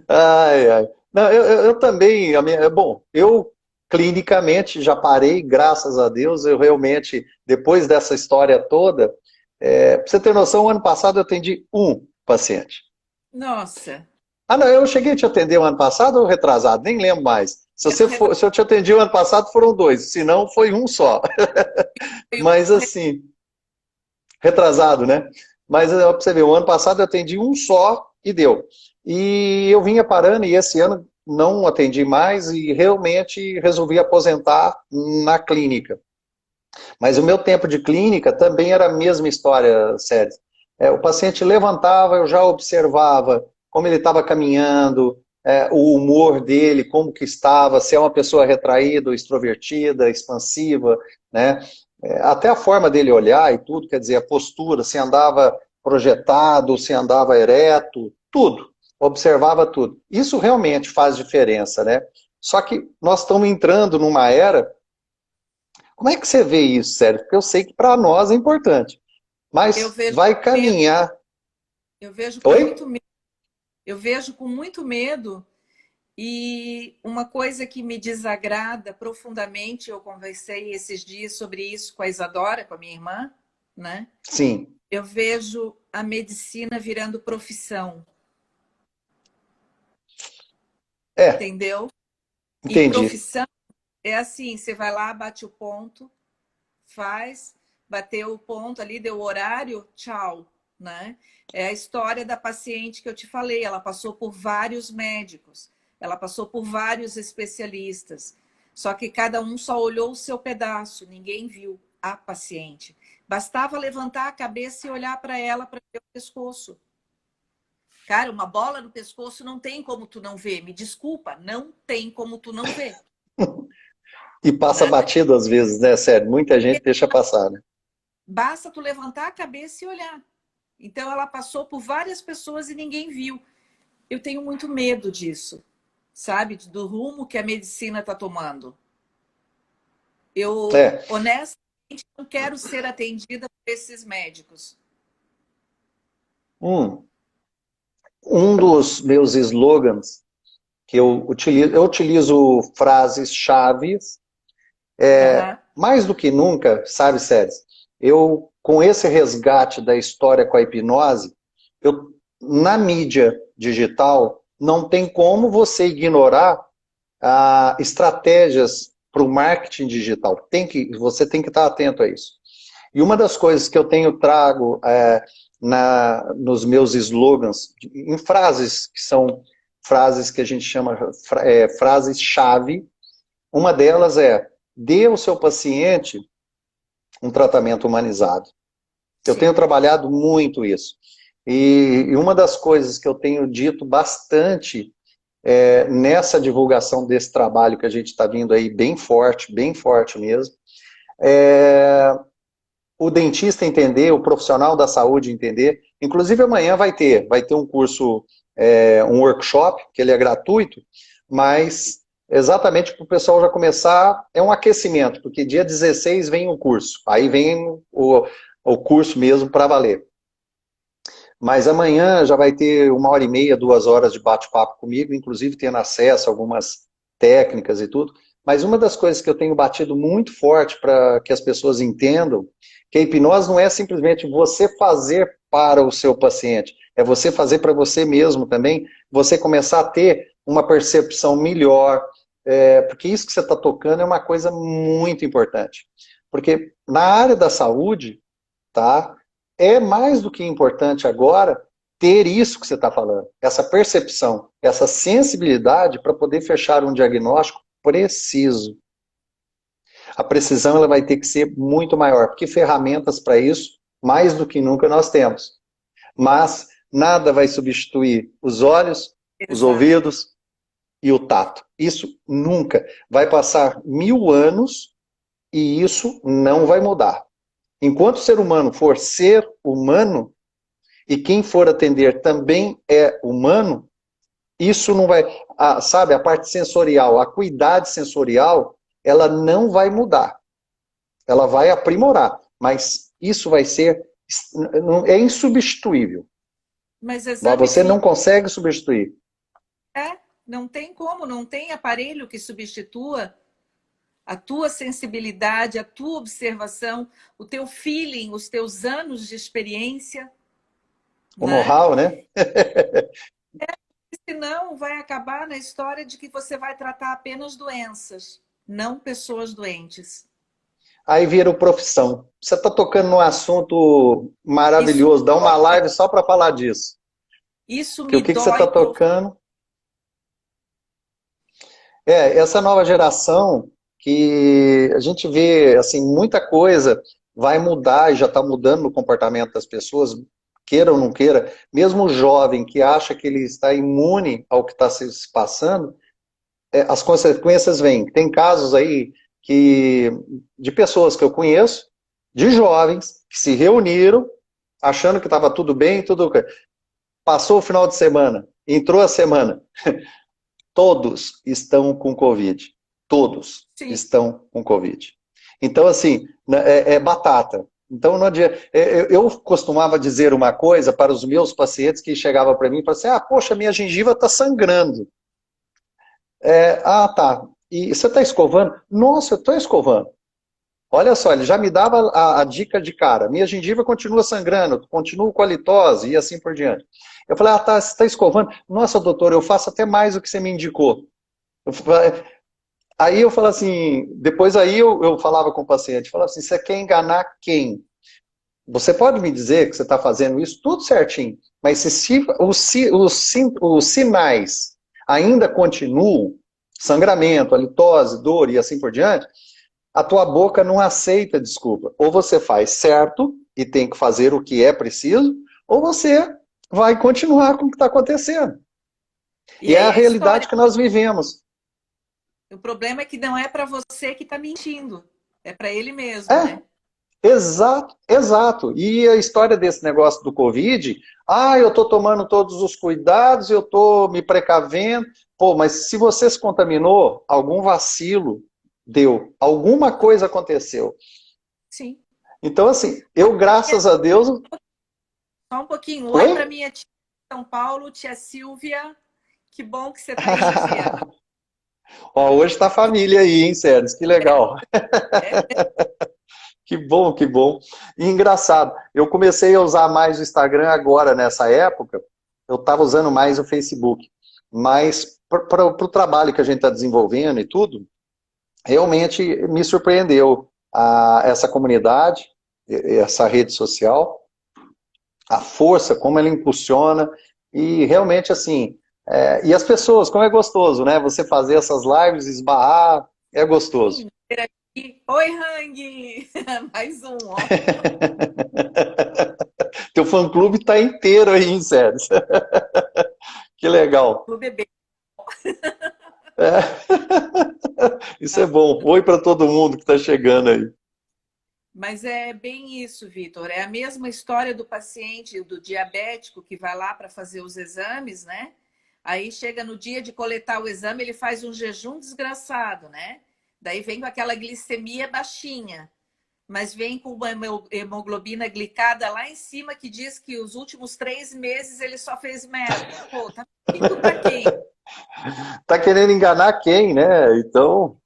Ai, ai. Não, eu também, bom, eu clinicamente já parei, graças a Deus, eu realmente, depois dessa história toda, pra você ter noção, ano passado eu atendi um paciente. Nossa, Ah, não, eu cheguei a te atender o ano passado ou retrasado? Nem lembro mais. Se eu te atendi o ano passado, foram dois, se não, foi um só. Mas assim, retrasado, né? Mas pra você ver, o ano passado eu atendi um só e deu. E eu vinha parando e esse ano não atendi mais e realmente resolvi aposentar na clínica. Mas o meu tempo de clínica também era a mesma história, Sérgio. O paciente levantava, eu já observava como ele estava caminhando, o humor dele, como que estava, se é uma pessoa retraída, extrovertida, expansiva, né? Até a forma dele olhar e tudo, quer dizer, a postura, se andava projetado, se andava ereto, tudo, observava tudo. Isso realmente faz diferença, né? Só que nós estamos entrando numa era. Como é que você vê isso, Sérgio? Porque eu sei que para nós é importante, eu mas vejo vai medo, caminhar. eu vejo com Oi? muito medo, eu vejo com muito medo. E uma coisa que me desagrada profundamente, eu conversei esses dias sobre isso com a Isadora, com a minha irmã, né? Sim. Eu vejo a medicina virando profissão, É, entendeu? E entendi. profissão é assim, você vai lá, bate o ponto, faz, bateu o ponto ali, deu o horário, tchau, né? É a história da paciente que eu te falei, ela passou por vários médicos, ela passou por vários especialistas, só que cada um só olhou o seu pedaço, ninguém viu a paciente. Bastava levantar a cabeça e olhar para ela para ver o pescoço. Cara, uma bola no pescoço não tem como tu não ver. Me desculpa, não tem como tu não ver, E passa né? batido às vezes, né, Sérgio? Muita gente deixa passar, né? Basta tu levantar a cabeça e olhar. Então ela passou por várias pessoas e ninguém viu. Eu tenho muito medo disso, sabe? Do rumo que a medicina está tomando. Eu, É, honestamente, não quero ser atendida por esses médicos. um, um dos meus slogans que eu utilizo frases chaves, Aham. mais do que nunca, sabe, Sérgio? Eu, com esse resgate da história com a hipnose, na mídia digital, não tem como você ignorar estratégias para o marketing digital. Você tem que estar atento a isso. E uma das coisas que eu tenho trago nos meus slogans, em frases que são frases que a gente chama frases-chave. Uma delas é: dê ao seu paciente um tratamento humanizado. Eu tenho trabalhado muito isso. E uma das coisas que eu tenho dito bastante nessa divulgação desse trabalho que a gente está vindo aí bem forte mesmo, o dentista entender, o profissional da saúde entender. Inclusive amanhã vai ter um curso, um workshop, que ele é gratuito, mas exatamente para o pessoal já começar, é um aquecimento, porque dia 16 vem o curso, aí vem o curso mesmo para valer. Mas amanhã já vai ter 1h30, 2 horas de bate-papo comigo, inclusive tendo acesso a algumas técnicas e tudo. Mas uma das coisas que eu tenho batido muito forte para que as pessoas entendam, que a hipnose não é simplesmente você fazer para o seu paciente, é você fazer para você mesmo também, você começar a ter uma percepção melhor, porque isso que você está tocando é uma coisa muito importante. Porque na área da saúde, tá? É mais do que importante agora ter isso que você está falando, essa percepção, essa sensibilidade para poder fechar um diagnóstico preciso. A precisão ela vai ter que ser muito maior, porque ferramentas para isso, mais do que nunca nós temos. Mas nada vai substituir os olhos, os ouvidos e o tato. Isso nunca. Vai passar 1000 anos e isso não vai mudar. Enquanto o ser humano for ser humano, e quem for atender também é humano, isso não vai... sabe, a parte sensorial, a acuidade sensorial, ela não vai mudar. Ela vai aprimorar, mas isso vai ser... é insubstituível. Mas você não consegue substituir. Não tem como, não tem aparelho que substitua a tua sensibilidade, a tua observação, o teu feeling, os teus anos de experiência. O know-how, né? Senão vai acabar na história de que você vai tratar apenas doenças, não pessoas doentes. Aí vira profissão. Você está tocando num assunto maravilhoso, dá uma live só para falar disso. Isso me dói. O que você está tocando? Essa nova geração que a gente vê, assim, muita coisa vai mudar e já está mudando no comportamento das pessoas, queira ou não queira, mesmo o jovem que acha que ele está imune ao que está se passando, as consequências vêm. Tem casos aí de pessoas que eu conheço, de jovens, que se reuniram, achando que estava tudo bem, passou o final de semana, entrou a semana, todos estão com Covid. Todos estão com Covid. Então, assim, é batata. Então, não adianta. Eu costumava dizer uma coisa para os meus pacientes que chegavam para mim e falavam assim: poxa, minha gengiva está sangrando. Tá. E você está escovando? Nossa, eu estou escovando. Olha só, ele já me dava a dica de cara. Minha gengiva continua sangrando, continuo com a litose e assim por diante. Eu falei: tá, você está escovando? Nossa, doutor, eu faço até mais do que você me indicou. Aí eu falo assim, depois aí eu falava com o paciente, falava assim: você quer enganar quem? Você pode me dizer que você está fazendo isso tudo certinho, mas se os sinais ainda continuam, sangramento, halitose, dor e assim por diante, a tua boca não aceita desculpa. Ou você faz certo e tem que fazer o que é preciso, ou você vai continuar com o que está acontecendo. E é a realidade que nós vivemos. O problema é que não é para você que está mentindo, é para ele mesmo, né? Exato, exato. E a história desse negócio do Covid, eu estou tomando todos os cuidados, eu estou me precavendo. Pô, mas se você se contaminou, algum vacilo deu, alguma coisa aconteceu. Sim. Então, assim, eu, graças a Deus... Só um pouquinho. Oi para minha tia de São Paulo, tia Silvia. Que bom que você está aí, tia. Hoje está a família aí, hein, Sérgio? Que legal. Que bom, que bom. E engraçado, eu comecei a usar mais o Instagram agora, nessa época, eu estava usando mais o Facebook. Mas para o trabalho que a gente está desenvolvendo e tudo, realmente me surpreendeu essa comunidade, essa rede social. a força, como ela impulsiona, e realmente assim, e as pessoas, como é gostoso, né? Você fazer essas lives, esbarrar, é gostoso. Sim, interagir. Oi, Hang! Mais um, ó. Teu fã-clube tá inteiro aí, hein, sério. Que legal. O bebê. É. Isso é bom. Oi para todo mundo que está chegando aí. Mas é bem isso, Vitor. É a mesma história do paciente, do diabético, que vai lá para fazer os exames, né? Aí chega no dia de coletar o exame, ele faz um jejum desgraçado, né? Daí vem com aquela glicemia baixinha, mas vem com uma hemoglobina glicada lá em cima que diz que os últimos 3 meses ele só fez merda. Pô, tá mentindo pra quem? Tá querendo enganar quem, né? Então,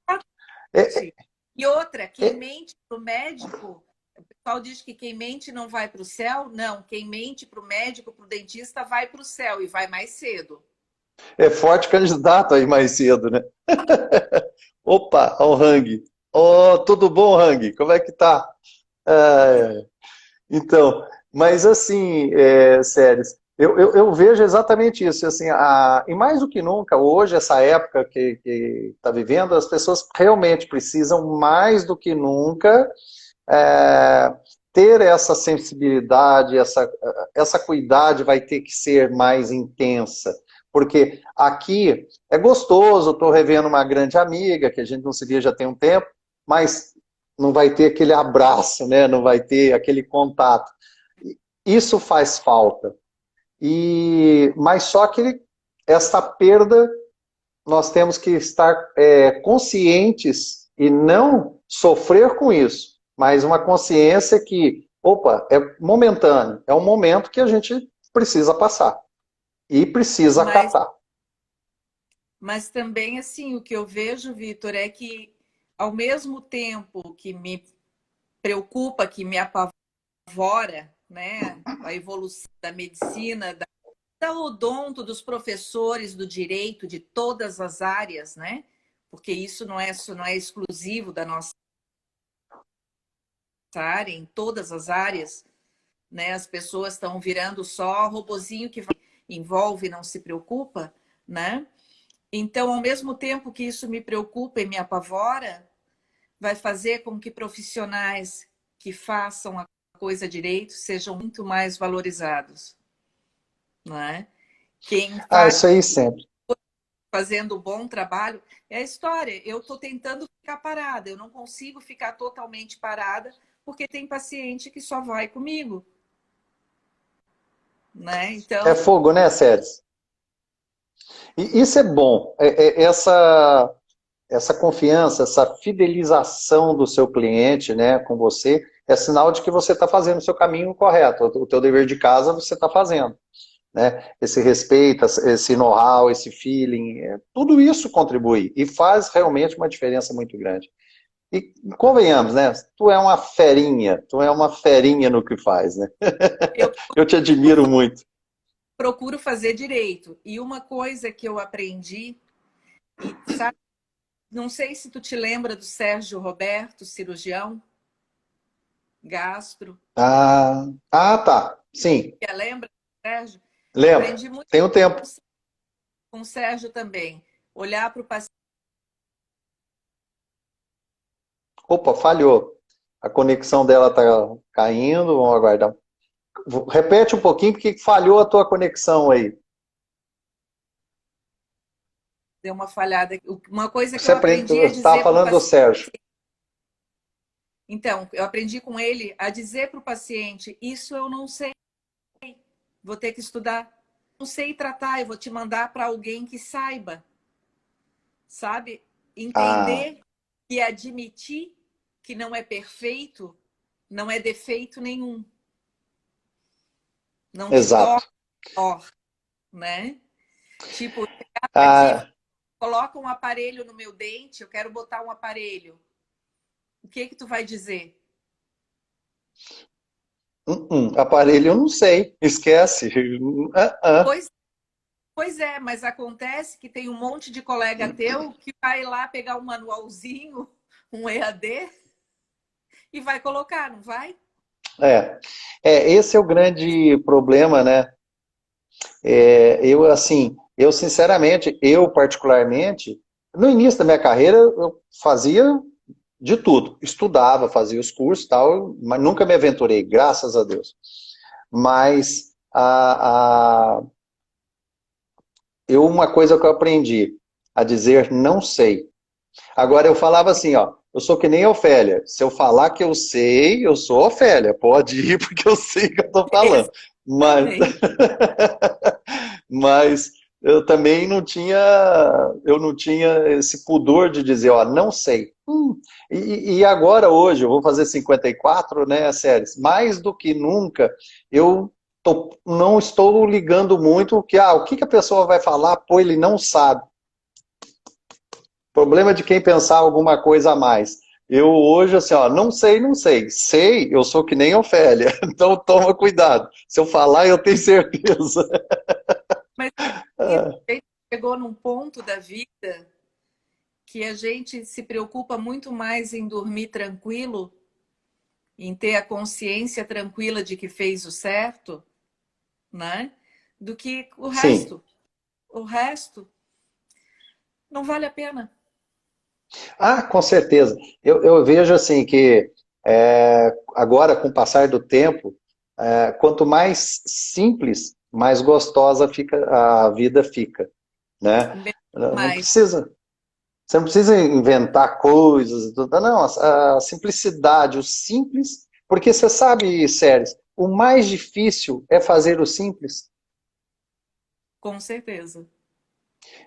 é, E outra, quem é, mente pro médico, o pessoal diz que quem mente não vai para o céu. Não, quem mente para o médico, para o dentista, vai para o céu e vai mais cedo. é forte candidato aí mais cedo, né? Opa, ó o Hang. Ó, tudo bom, Hang? Como é que tá? É, então, mas assim, Séries, eu vejo exatamente isso. Assim, e mais do que nunca, hoje, essa época que está vivendo, as pessoas realmente precisam, mais do que nunca, é, ter essa sensibilidade, essa cuidade vai ter que ser mais intensa. Porque aqui é gostoso, estou revendo uma grande amiga, que a gente não se via já tem um tempo, mas não vai ter aquele abraço, né? Não vai ter aquele contato. Isso faz falta. Mas só que essa perda nós temos que estar conscientes e não sofrer com isso, mas uma consciência que, opa, é momentâneo, é um momento que a gente precisa passar e precisa Mas, acatar. mas também, assim, o que eu vejo, Vitor, é que ao mesmo tempo que me preocupa, que me apavora, né, a evolução da medicina, da odonto, dos professores do direito, de todas as áreas, né? Porque isso não é exclusivo da nossa área, em todas as áreas, né? As pessoas estão virando só robozinho que envolve e não se preocupa, né? Então, ao mesmo tempo que isso me preocupa e me apavora, vai fazer com que profissionais que façam a coisa direito sejam muito mais valorizados, né? Quem Ah, faz isso aí sempre. fazendo um bom trabalho, é a história. Eu estou tentando ficar parada, eu não consigo ficar totalmente parada, porque tem paciente que só vai comigo, né? É Então, fogo, né, Séries? E isso é bom. Essa confiança, essa fidelização do seu cliente, né, com você, é sinal de que você está fazendo o seu caminho correto. O teu dever de casa você está fazendo. Né? Esse respeito, esse know-how, esse feeling, tudo isso contribui e faz realmente uma diferença muito grande. E convenhamos, né? Tu é uma ferinha no que faz, né? eu Eu te admiro muito. procuro fazer direito. E uma coisa que eu aprendi, e sabe, não sei se tu te lembra do Sérgio Roberto, cirurgião, gastro. Tá. Sim, Lembra, Sérgio? lembro. Aprendi muito Tem um tempo. com o Sérgio também. Olhar para o paciente. Opa, falhou. A conexão dela tá caindo, vamos aguardar. Repete um pouquinho, porque falhou a tua conexão aí. Deu uma falhada. Uma coisa que Você eu aprendi é estava dizer para o falando do paciente. Sérgio. Então, eu aprendi com ele a dizer para o paciente: isso eu não sei, vou ter que estudar. Não sei tratar, eu vou te mandar para alguém que saiba, sabe? Ah, Entender e admitir que não é perfeito, não é defeito nenhum. Não te torna, exato. né? Tipo, Ah, coloca um aparelho no meu dente, eu quero botar um aparelho. O que que tu vai dizer? aparelho eu não sei, esquece. Ah, ah. Pois Pois é, mas acontece que tem um monte de colega teu que vai lá pegar um manualzinho, um EAD, e vai colocar, não vai? É, esse é o grande problema, né? Eu sinceramente, eu particularmente, no início da minha carreira, eu fazia de tudo. Estudava, fazia os cursos e tal, mas nunca me aventurei, graças a Deus. Mas uma coisa que eu aprendi, a dizer não sei. Agora eu falava assim, ó, eu sou que nem a Ofélia. Se eu falar que eu sei, eu sou a Ofélia. Pode ir porque eu sei que eu estou falando. Mas, Exatamente. mas eu também eu não tinha esse pudor de dizer, ó, não sei. E agora, hoje, eu vou fazer 54, né, séries. Mais do que nunca, não estou ligando muito o que a pessoa vai falar, pô, ele não sabe. Problema de quem pensar alguma coisa a mais. Eu hoje, assim, ó, não sei, não sei. Sei, eu sou que nem Ofélia. Então toma cuidado. Se eu falar, eu tenho certeza. Mas a gente chegou num ponto da vida que a gente se preocupa muito mais em dormir tranquilo, em ter a consciência tranquila de que fez o certo, né? Do que o Sim. resto. O resto não vale a pena. Ah, com certeza. Eu vejo assim que agora, com o passar do tempo, quanto mais simples, mais gostosa fica a vida fica, né? Bem Não mais. precisa, você não precisa inventar coisas, e tudo. Não, a simplicidade, o simples, porque você sabe, Séries, o mais difícil é fazer o simples. Com certeza.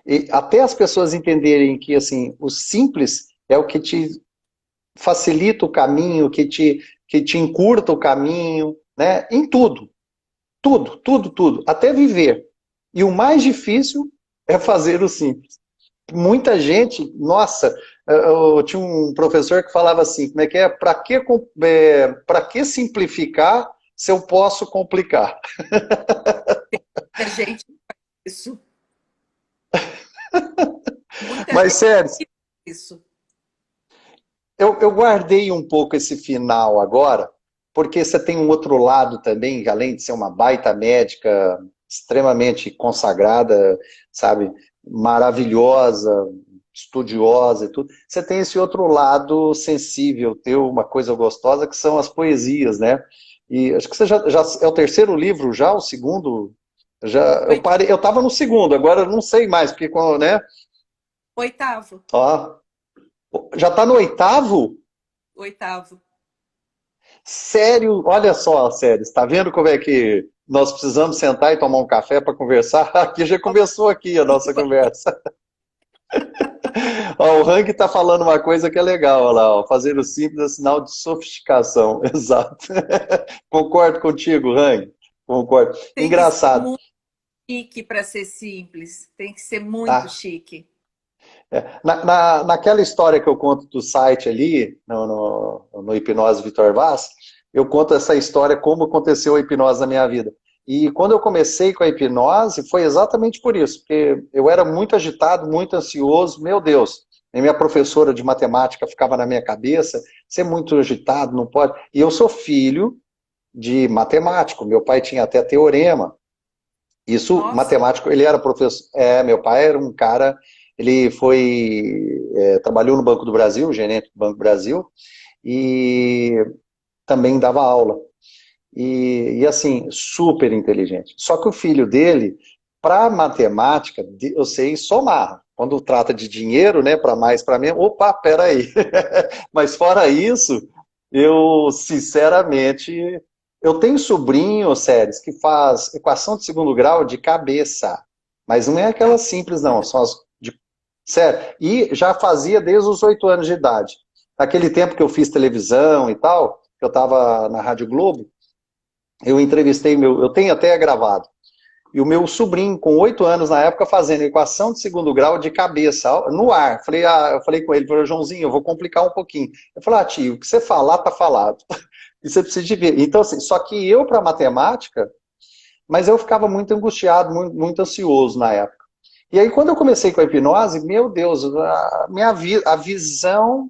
E até as pessoas entenderem que assim, o simples é o que te facilita o caminho, que te encurta o caminho, né? Em tudo, tudo, tudo, tudo, até viver. E o mais difícil é fazer o simples. Muita gente, nossa, eu tinha um professor que falava assim, como é que é? Para que simplificar se eu posso complicar? A gente faz isso. Muita Mas, gente sério, faz isso. eu guardei um pouco esse final agora, porque você tem um outro lado também, além de ser uma baita médica, extremamente consagrada, sabe, maravilhosa, estudiosa e tudo, você tem esse outro lado sensível, teu, uma coisa gostosa, que são as poesias, né? E acho que você já é o terceiro livro já, o segundo? Já, eu Oit- parei, eu estava no segundo, agora eu não sei mais, porque, né? Oitavo. Ó, já está no oitavo? Oitavo. Sério, olha só, sério, está vendo como é que nós precisamos sentar e tomar um café para conversar? Aqui já começou aqui a nossa conversa. Ó, o Hang está falando uma coisa que é legal, olha lá, ó, fazer o simples é sinal de sofisticação, exato. Concordo contigo, Hang, concordo. Tem que ser Engraçado. muito chique para ser simples. Tem que ser muito Ah, chique. naquela história que eu conto do site ali, no Hipnose Vitor Vaz, eu conto essa história, como aconteceu a hipnose na minha vida. E quando eu comecei com a hipnose, foi exatamente por isso, porque eu era muito agitado, muito ansioso, meu Deus. E minha professora de matemática ficava na minha cabeça, você é muito agitado, não pode. E eu sou filho de matemático, meu pai tinha até teorema. Isso, Nossa, matemático, ele era professor. Meu pai era um cara, ele trabalhou no Banco do Brasil, gerente do Banco do Brasil, e também dava aula. E assim, super inteligente. Só que o filho dele, para matemática, eu sei somar. Quando trata de dinheiro, né, para mais, para menos, opa, peraí. Mas fora isso, eu, sinceramente, eu tenho sobrinho, Séries, que faz equação de segundo grau de cabeça. Mas não é aquela tá. simples, não. São as de... Sério. E já fazia desde os 8 anos de idade. Naquele tempo que eu fiz televisão e tal, que eu estava na Rádio Globo, eu entrevistei eu tenho até gravado, e o meu sobrinho, com 8 anos na época, fazendo equação de segundo grau de cabeça, no ar. Eu falei com ele, falei, Joãozinho, eu vou complicar um pouquinho. Eu falei, tio, o que você falar, tá falado. E você precisa de ver. Então, assim, só que eu, para matemática, mas eu ficava muito angustiado, muito, muito ansioso na época. E aí, quando eu comecei com a hipnose, meu Deus, a visão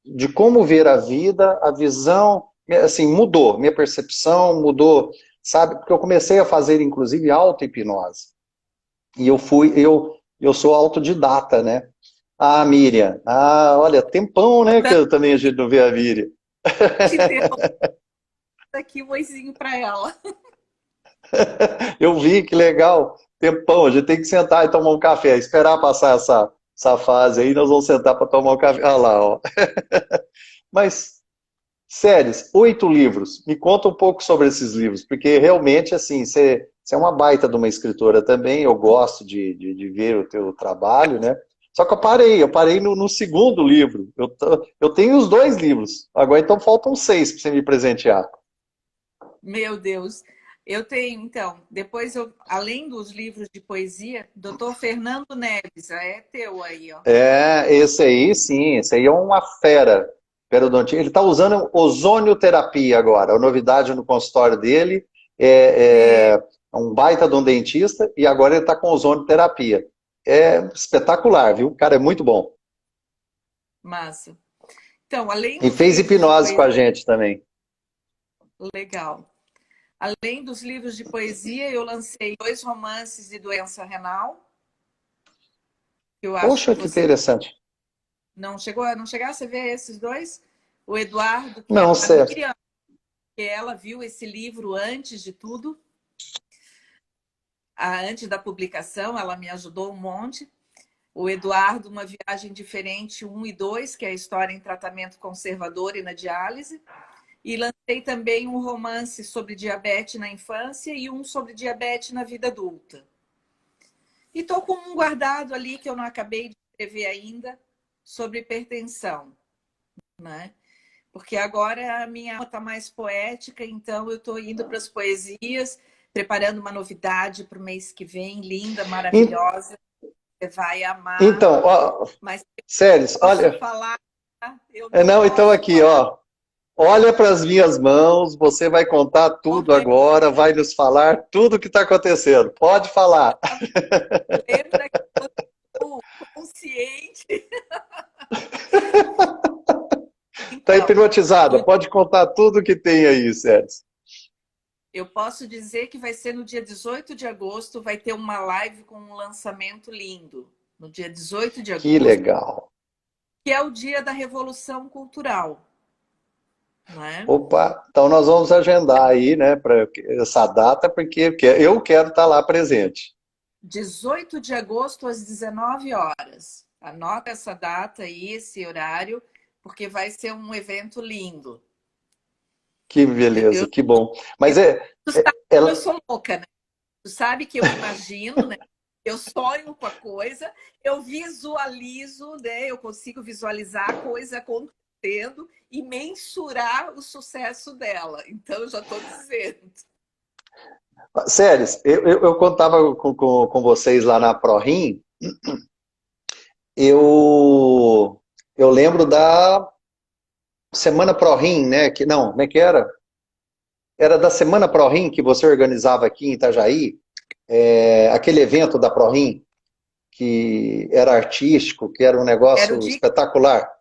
de como ver a vida, a visão assim, mudou. Minha percepção mudou, sabe? Porque eu comecei a fazer, inclusive, auto-hipnose. E eu sou autodidata, né? Ah, Miriam. Ah, olha, tempão, né, que Tanto eu também a gente não vê a Miriam. te interrompo aqui um oizinho para ela. Eu vi, que legal. Tempão, a gente tem que sentar e tomar um café, esperar passar essa fase aí, nós vamos sentar para tomar um café. Olha lá, ó. Mas, séries, 8 livros. Me conta um pouco sobre esses livros, porque realmente, assim, você é uma baita de uma escritora também, eu gosto de ver o teu trabalho, né? Só que eu parei no segundo livro. Eu tenho os 2 livros, agora então faltam 6 para você me presentear. Meu Deus. Eu tenho, então, depois eu, além dos livros de poesia, Dr. Fernando Neves, é teu aí, ó. É, esse aí sim, esse aí é uma fera, periodontia. Ele está usando ozonioterapia agora, a novidade no consultório dele É, é um baita de um dentista e agora ele está com ozonioterapia. É espetacular, viu? Cara, é muito bom. massa. Então, além E dos fez livros de hipnose com poesia, a gente também. legal. Além dos livros de poesia, eu lancei 2 romances de doença renal, que eu acho que Poxa, que você interessante. não chegasse a ver esses dois? O Eduardo, que é Não, a certo. Miriam, que ela viu esse livro antes de tudo, antes da publicação, ela me ajudou um monte. O Eduardo, Uma Viagem Diferente 1 e 2, que é a história em tratamento conservador e na diálise. E lancei também um romance sobre diabetes na infância e um sobre diabetes na vida adulta. E estou com um guardado ali que eu não acabei de escrever ainda, sobre hipertensão, né? Porque agora a minha alma está mais poética, então eu estou indo para as poesias, preparando uma novidade para o mês que vem, linda, En- maravilhosa, você vai amar, Então, ó, mas eu séries, não posso olha. falar, tá? Eu não Não, então posso aqui, falar. ó. Olha para as minhas mãos, você vai contar tudo agora, vai nos falar tudo o que está acontecendo. Pode falar. Lembra que eu estou consciente? Está Então, hipnotizada, no pode contar tudo o que tem aí, Sérgio. eu posso dizer que vai ser no dia 18 de agosto, vai ter uma live com um lançamento lindo. No dia 18 de Que agosto, legal. que é o dia da Revolução Cultural, né? Opa, então nós vamos agendar aí, né, para essa data, porque eu quero estar lá presente. 18 de agosto às 19 horas. Anota essa data aí, esse horário, porque vai ser um evento lindo. Que Eu, beleza, eu, que bom. Mas eu, tu sabe que eu ela, sou louca, né? Tu sabe que eu imagino, né? Eu sonho com a coisa, eu visualizo, né? Eu consigo visualizar a coisa acontecendo e mensurar o sucesso dela. Então, eu já estou dizendo. Séries, eu contava com vocês lá na ProRim, eu lembro da Semana ProRim, né? Não, como é que era? Era da Semana ProRim que você organizava aqui em Itajaí, aquele evento da ProRim, que era artístico, que era um Era o negócio dia, espetacular.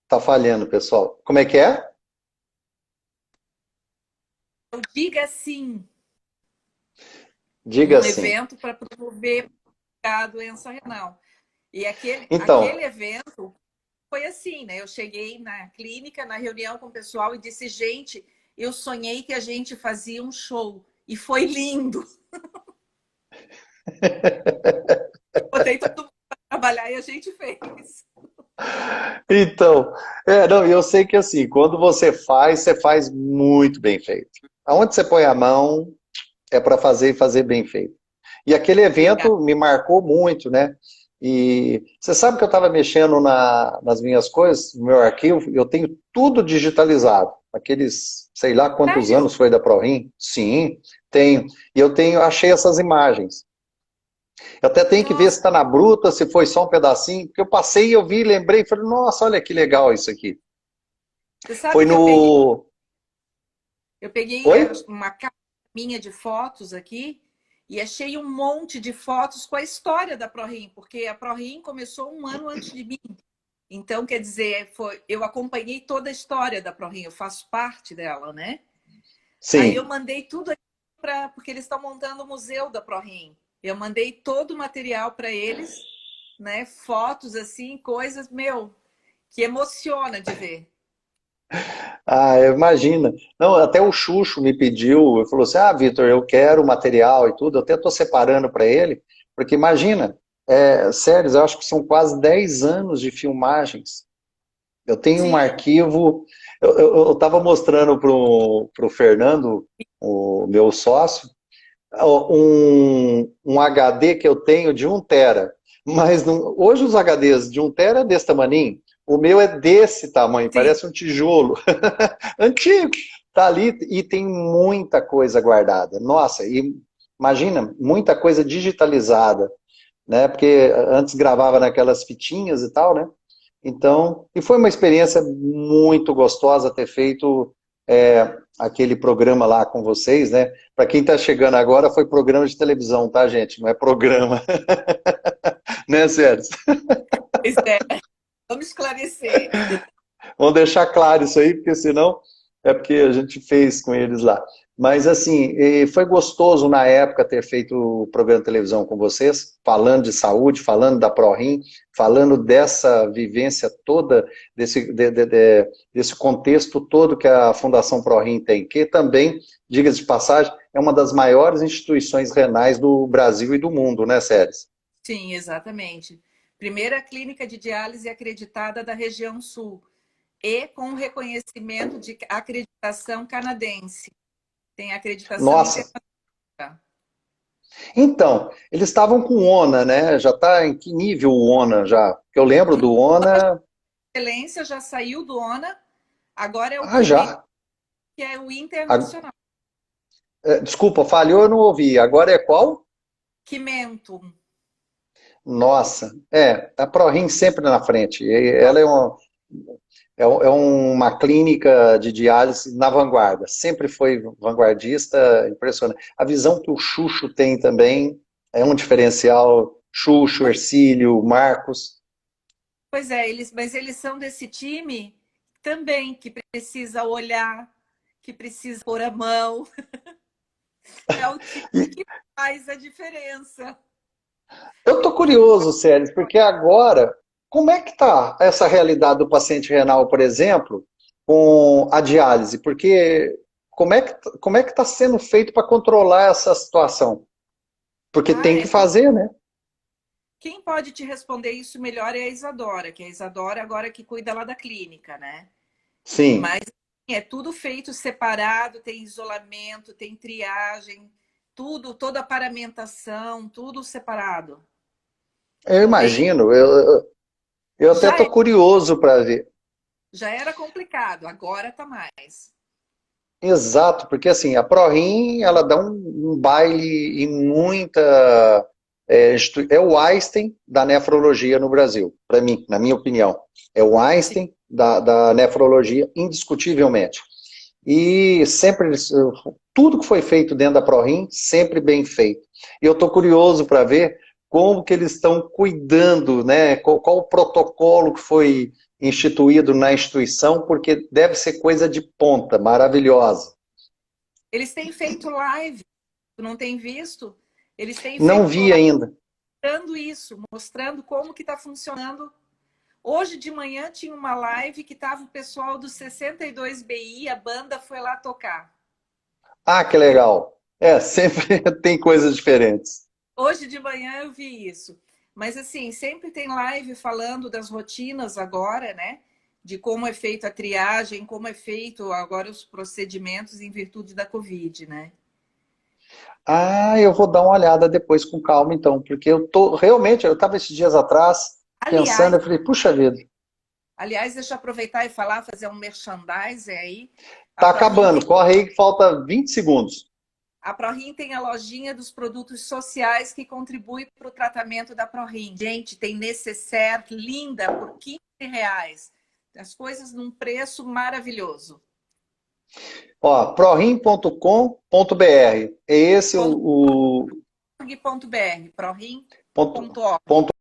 Tá falhando, pessoal. Como é que é? o Diga Sim, Diga um assim. evento para promover a doença renal. E aquele Então, evento foi assim, né? Eu cheguei na clínica, na reunião com o pessoal e disse, gente, eu sonhei que a gente fazia um show. E foi lindo. Botei todo mundo para trabalhar e a gente fez. então, não, eu sei que assim, quando você faz muito bem feito. Aonde você põe a mão é para fazer e fazer bem feito. E aquele Obrigada. evento me marcou muito, né? E você sabe que eu estava mexendo nas minhas coisas, no meu arquivo, eu tenho tudo digitalizado. Aqueles, sei lá quantos Sério? anos foi da ProRim? Sim, tenho. E achei essas imagens. Eu até tenho que ver se Nossa, está na bruta, se foi só um pedacinho, porque eu passei, eu vi, lembrei, falei, nossa, olha que legal isso aqui. você sabe Foi que no. eu peguei Oi? uma caixa minha de fotos aqui e achei um monte de fotos com a história da ProRim, porque a ProRim começou um ano antes de mim. Então, quer dizer, eu acompanhei toda a história da ProRim, eu faço parte dela, né? Aí eu Sim. mandei tudo porque eles estão montando o museu da ProRim. Eu mandei todo o material para eles, né? Fotos assim, coisas, meu, que emociona de ver. Ah, imagina. Não, até o Xuxo me pediu, ele falou assim, ah, Vitor, eu quero o material e tudo, eu até estou separando para ele, porque imagina, séries, eu acho que são quase 10 anos de filmagens. Eu tenho um Sim, arquivo, eu estava mostrando para o Fernando, o meu sócio, um HD que eu tenho de 1 tera. Mas hoje os HDs de 1 tera é desse tamanho. O meu é desse tamanho, sim. parece um tijolo. Antigo. Tá ali e tem muita coisa guardada. Nossa, e imagina, muita coisa digitalizada, né? Porque antes gravava naquelas fitinhas e tal, né? Então, e foi uma experiência muito gostosa ter feito aquele programa lá com vocês, né? Para quem está chegando agora, foi programa de televisão, tá, gente? Não é programa, né, Sérgio? Pois é. Vamos esclarecer. Vamos deixar claro isso aí, porque senão é porque a gente fez com eles lá. Mas assim, foi gostoso na época ter feito o programa de televisão com vocês, falando de saúde, falando da ProRim, falando dessa vivência toda, desse contexto todo que a Fundação ProRim tem, que também, diga-se de passagem, é uma das maiores instituições renais do Brasil e do mundo, né, Séries? Sim, exatamente. Primeira clínica de diálise acreditada da região sul e com reconhecimento de acreditação canadense. Tem acreditação Nossa, internacional. então, eles estavam com o ONA, né? Já está em que nível o ONA já? Porque eu lembro do ONA. Excelência já saiu do ONA, agora é o Ah, QMEN, já. que é o A- internacional. Desculpa, falhou, eu não ouvi. Agora é qual? Quimentum. Nossa, a ProRim sempre na frente. Ela é uma clínica de diálise na vanguarda. Sempre foi vanguardista, impressionante. A visão que o Xuxo tem também é um diferencial. Xuxo, Ercílio, Marcos. Pois é, mas eles são desse time também que precisa olhar, que precisa pôr a mão. É o time E que faz a diferença. eu tô curioso, Sérgio, porque agora, como é que está essa realidade do paciente renal, por exemplo, com a diálise? Porque como é que está sendo feito para controlar essa situação? Porque Ah, tem que fazer, né? quem pode te responder isso melhor é a Isadora, que é a Isadora agora que cuida lá da clínica, né? Sim, Mas assim, é tudo feito separado, tem isolamento, tem triagem, tudo, toda a paramentação, tudo separado. eu Bem, imagino. Eu até já, estou curioso para ver. já era complicado, agora tá mais. Exato, porque assim, a ProRim, ela dá um baile em muita... É o Einstein da nefrologia no Brasil, para mim, na minha opinião. É o Sim. Einstein da nefrologia, indiscutivelmente. E sempre, tudo que foi feito dentro da ProRim, sempre bem feito. E eu estou curioso para ver como que eles estão cuidando, né? Qual o protocolo que foi instituído na instituição, porque deve ser coisa de ponta, maravilhosa. Eles têm feito live, tu não tem visto? Eles têm Não feito vi live ainda. mostrando isso, mostrando como que está funcionando. Hoje de manhã tinha uma live que estava o pessoal do 62 BI, a banda foi lá tocar. Ah, que legal. Sempre tem coisas diferentes. Hoje de manhã eu vi isso. Mas assim, sempre tem live falando das rotinas agora, né? De como é feita a triagem, como é feito agora os procedimentos em virtude da Covid, né? Ah, eu vou dar uma olhada depois com calma, então, porque realmente, eu estava esses dias atrás pensando, Aliás, eu falei, puxa vida, deixa eu aproveitar e falar, fazer um merchandising aí. A tá ProRim acabando, tem, corre aí que falta 20 segundos. a ProRim tem a lojinha dos produtos sociais que contribui para o tratamento da ProRim. Gente, tem necessaire linda por R$ 15. As coisas num preço maravilhoso. Ó, prorim.com.br. É esse o .org.br, prorim.org. ponto, ponto